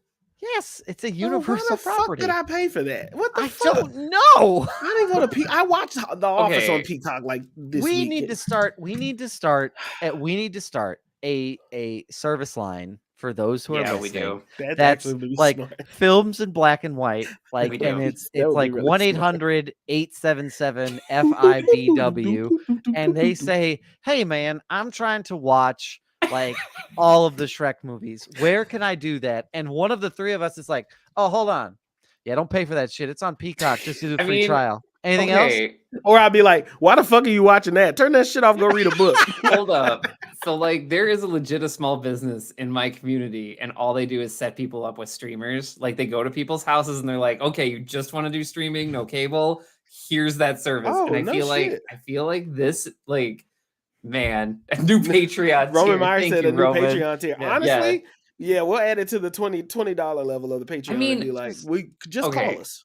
Yes, it's a Well, universal why the property. fuck did I pay for that? What the I fuck? don't know. I didn't go to I watched The Office Okay. on Peacock like this We week. need to start. We need to start a service line for those who are Yeah, listening. we do. That's That's actually really like smart. films in black and white, like, We and do. it's That would be like really smart. 1-800-877-FIBW, and they say, "Hey, man, I'm trying to watch like all of the Shrek movies. Where can I do that?" And one of the three of us is like, "Oh, hold on, yeah, don't pay for that shit. It's on Peacock. Just do the I free mean, trial. Anything else?" Okay, Or I'd be like, why the fuck are you watching that? Turn that shit off, go read a book. hold up. So like there is a small business in my community, and all they do is set people up with streamers. Like they go to people's houses and they're like, okay, you just want to do streaming, no cable. Here's that service. Oh, and I no feel shit. like this, like, man, a new Patreon. Roman tier. Myers Thank said you, a new Roman. Patreon tier. Yeah. Honestly, yeah, we'll add it to the $20 level of the Patreon. mean, and be like, we just okay. call us.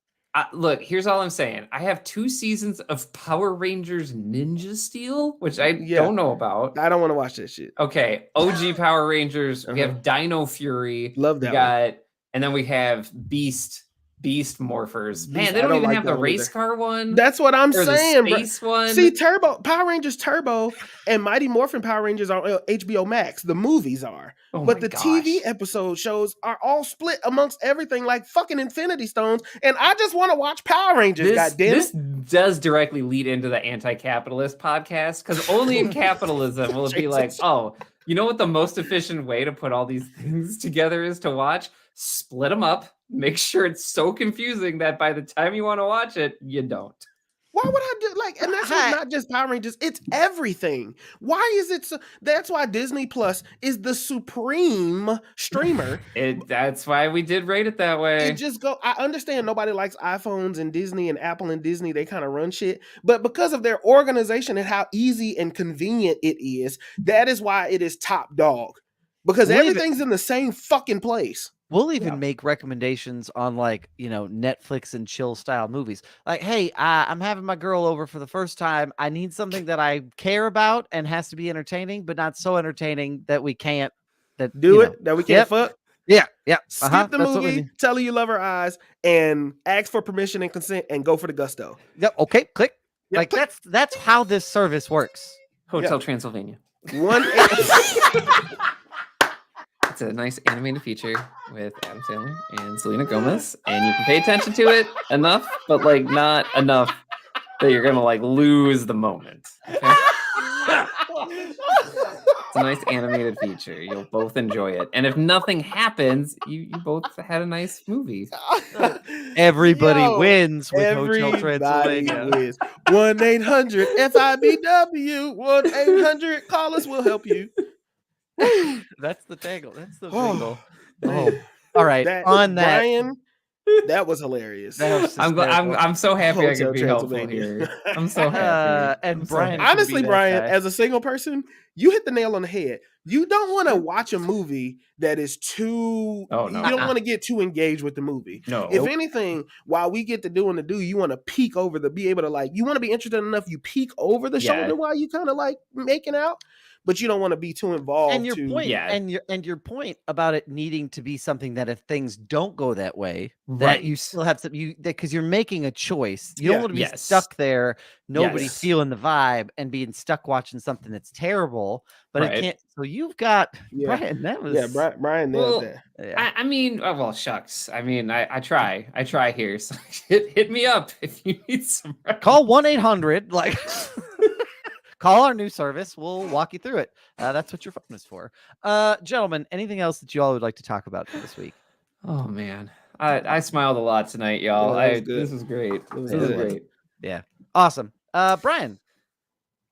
Look, here's all I'm saying. I have 2 seasons of Power Rangers Ninja Steel, which I Yeah. don't know about. I don't want to watch that shit. Okay, OG Power Rangers. We Uh-huh. have Dino Fury. Love We that one. got, and then we have Beast Morphers. Man, Beast, they I don't don't even like have that the one race either. car one. That's what I'm or the saying, bro. space one. See, Power Rangers Turbo and Mighty Morphin Power Rangers are on HBO Max. The movies are. Oh But my the gosh. TV episode shows are all split amongst everything like fucking Infinity Stones. And I just want to watch Power Rangers, This, goddammit. this does directly lead into the anti-capitalist podcast, because only in capitalism will it be like, Jesus. oh, you know what the most efficient way to put all these things together is to watch? Split them up, make sure it's so confusing that by the time you want to watch it, you don't. Why would I do like? And that's Hi. not just Power Rangers; it's everything. Why is it so? That's why Disney Plus is the supreme streamer. That's why we did rate it that way. It just go. I understand nobody likes iPhones and Disney and Apple and Disney. They kind of run shit, but because of their organization and how easy and convenient it is, that is why it is top dog. Because Believe it. everything's in the same fucking place. We'll even Yeah. make recommendations on like, Netflix and chill style movies. Like, hey, I'm having my girl over for the first time. I need something that I care about and has to be entertaining, but not so entertaining that we can't Do you it know. that we can't Yep. fuck. Yeah. Skip Uh-huh. the That's what we movie, need. tell her you love her eyes, and ask for permission and consent, and go for the gusto. Yep. Okay. Click. Yep, Like click. that's how this service works. Hotel Transylvania. One. It's a nice animated feature with Adam Sandler and Selena Gomez, and you can pay attention to it enough, but like not enough that you're gonna like lose the moment. Okay? It's a nice animated feature. You'll both enjoy it, and if nothing happens, you both had a nice movie. Everybody Yo, wins with Hotel Everybody Transylvania. wins. 1-800-FIBW. 1-800 call us. We'll help you. That's the tangle. That's the Oh, jingle. man. Oh, all right. On that, Brian, That was hilarious. That was I'm glad. hysterical. I'm so happy I Hotel could be helpful Transylvania. here. I'm so happy. And I'm so Brian- happy. Honestly, that Brian, guy. as a single person, you hit the nail on the head. You don't want to watch a movie that is too. Oh, no. You don't want to get too engaged with the movie. No. If anything, while we get to doing the do, you want to peek over the. Be able to like. You want to be interested enough. You peek over the Yeah. shoulder while you kind of like making out, but you don't want to be too involved. And your to, point, Yeah. and your point about it needing to be something that if things don't go that way, that Right. you still have to because you're making a choice. You don't Yeah. want to be Yes. stuck there, nobody Yes. feeling the vibe, and being stuck watching something that's terrible. But Right. it can't. So you've got Yeah. Brian. That was yeah, Brian nailed Well, that. yeah. I mean, oh, well, shucks. I mean, I try here. So hit me up if you need some. Call 1-800. Like, call our new service. We'll walk you through it. That's what your phone is for. Gentlemen, anything else that you all would like to talk about for this week? Oh man, I smiled a lot tonight, y'all. Yeah, that was good. This was great. was This was good. great. Yeah, awesome. Brian.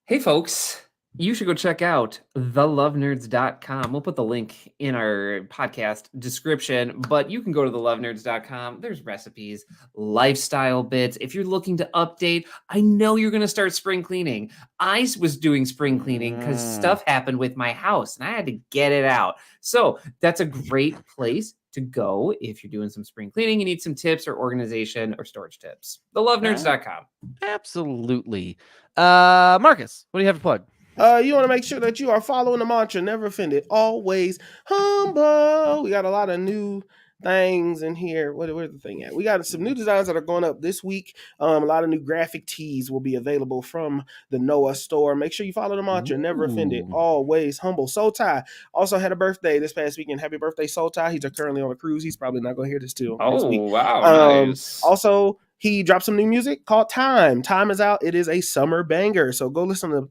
Hey, folks. You should go check out thelovenerds.com. We'll put the link in our podcast description, but you can go to thelovenerds.com. There's recipes, lifestyle bits. If you're looking to update, I know you're going to start spring cleaning. I was doing spring cleaning because stuff happened with my house and I had to get it out. So that's a great place to go if you're doing some spring cleaning. You need some tips or organization or storage tips. Thelovenerds.com. Absolutely. Marcus, what do you have to plug? You want to make sure that you are following the mantra, never offended, always humble. We got a lot of new things in here. Where's the thing at? We got some new designs that are going up this week. A lot of new graphic tees will be available from the Noah store. Make sure you follow the mantra, never offended, always humble. Soul Tie also had a birthday this past weekend. Happy birthday, Soul Tie. He's currently on a cruise. He's probably not going to hear this till next week. Wow. Nice. Also, he dropped some new music called Time. Time is out. It is a summer banger. So go listen to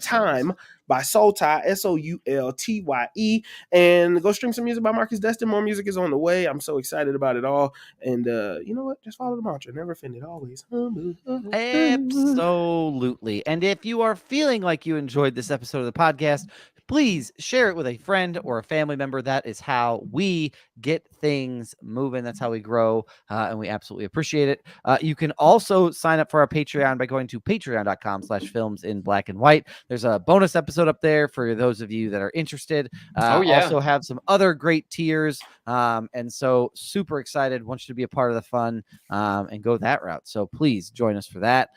Time by Soul Tie, Soultye, and go stream some music by Marcus Destin. More music is on the way. I'm so excited about it all. And you know what? Just follow the mantra. Never offended, always humble. Absolutely. And if you are feeling like you enjoyed this episode of the podcast, please share it with a friend or a family member. That is how we get things moving. That's how we grow. And we absolutely appreciate it. You can also sign up for our Patreon by going to patreon.com/films in black and white. There's a bonus episode up there for those of you that are interested. Also have some other great tiers. And so super excited. Want you to be a part of the fun and go that route. So please join us for that.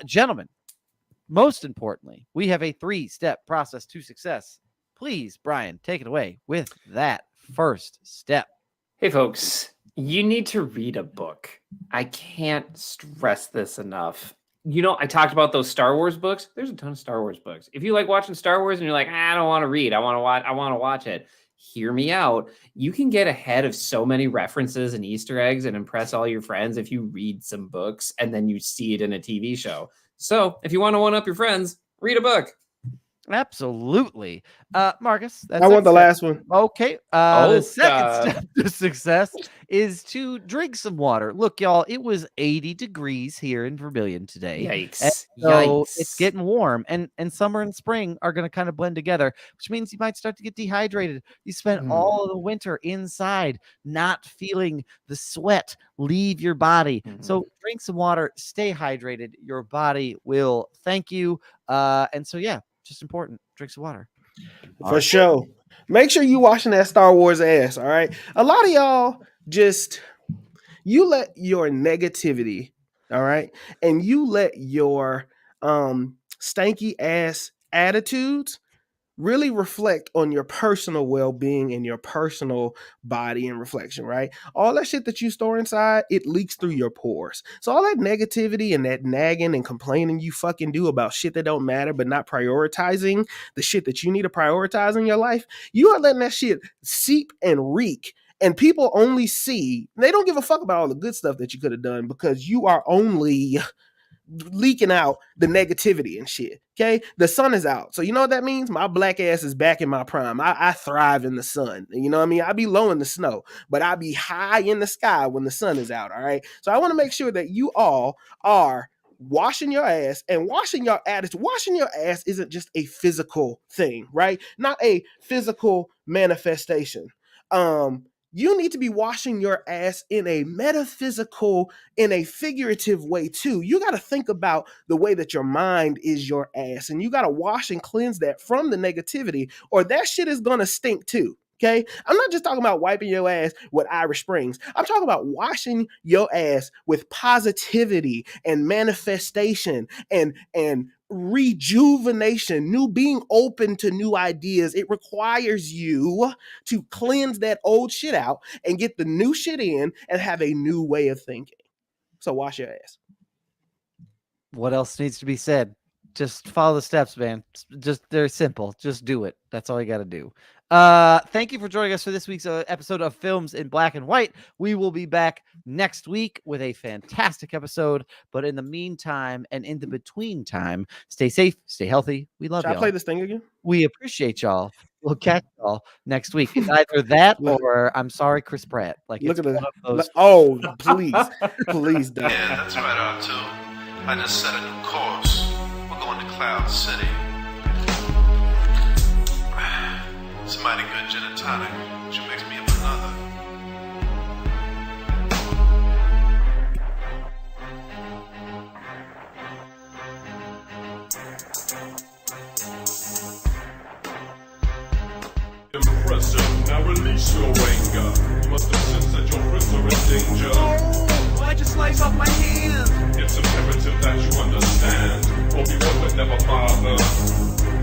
Gentlemen, most importantly, we have a 3-step process to success. Please, Brian, take it away with that first step. Hey, folks, you need to read a book. I can't stress this enough. You know, I talked about those Star Wars books. There's a ton of Star Wars books. If you like watching Star Wars and you're like, I don't want to read, I want to watch it. Hear me out. You can get ahead of so many references and Easter eggs and impress all your friends if you read some books and then you see it in a TV show. So if you want to one up your friends, read a book. Absolutely. Marcus, that's I want the last one. Okay. The second step to success is to drink some water. Look, y'all, it was 80 degrees here in Vermilion today. Yikes. So it's getting warm, and summer and spring are going to kind of blend together, which means you might start to get dehydrated. You spent all of the winter inside, not feeling the sweat leave your body. So drink some water, stay hydrated. Your body will thank you. And so, yeah, just important. Drink some water. For sure. Make sure you washing that Star Wars ass, all right? A lot of y'all just, you let your negativity, all right, and you let your stanky ass attitudes really reflect on your personal well-being and your personal body and reflection, right? All that shit that you store inside, it leaks through your pores. So all that negativity and that nagging and complaining you fucking do about shit that don't matter, but not prioritizing the shit that you need to prioritize in your life, you are letting that shit seep and reek. And people only see, they don't give a fuck about all the good stuff that you could have done because you are only leaking out the negativity and shit. Okay, the sun is out, so you know what that means. My black ass is back in my prime. I thrive in the sun. You know what I mean? I be low in the snow, but I be high in the sky when the sun is out. All right, so I want to make sure that you all are washing your ass and washing your attitude. Washing your ass isn't just a physical thing, right? Not a physical manifestation. you need to be washing your ass in a metaphysical, in a figurative way too. You got to think about the way that your mind is your ass, and you got to wash and cleanse that from the negativity, or that shit is gonna stink too. Okay, I'm not just talking about wiping your ass with Irish Springs. I'm talking about washing your ass with positivity and manifestation and rejuvenation, being open to new ideas. It requires you to cleanse that old shit out and get the new shit in and have a new way of thinking. So wash your ass. What else needs to be said? Just follow the steps, man. Just they're simple. Just do it. That's all you got to do. Thank you for joining us for this week's episode of Films in Black and White. We will be back next week with a fantastic episode. But in the meantime and in the between time, stay safe, stay healthy. We love Should y'all. I play this thing again? We appreciate y'all. We'll catch y'all next week. It's either that or I'm sorry, Chris Pratt. Like, Look it's at one of those. Oh, please, please don't. Yeah, that's right, R2. I just set a new course. We're going to Cloud City. Some mighty good gin and tonic, which makes me up another. Impressive, now release your anger. You must have sensed that your friends are in danger. Oh, I just slice off my hand. It's imperative that you understand, or be one but never bother.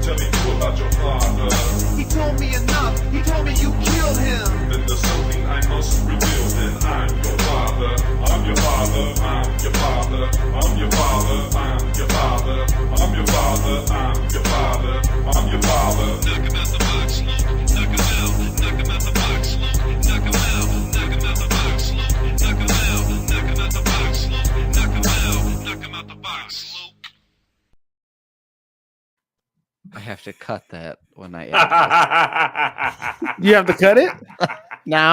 Tell me you about your father. He told me enough. He told me you killed him. Then there's something I must reveal. Then I'm your father. I'm your father. I'm your father. I'm your father. I'm your father. I'm your father. I'm your father. I'm your father. Knock him out the box, slow. Knock him out. Knock him out the box, slow. Knock him out. Knock him out the box, slow. Knock him out. Knock him out the box, slow. Knock him out. Knock him out the box, slow. I have to cut that when I You have to cut it? now.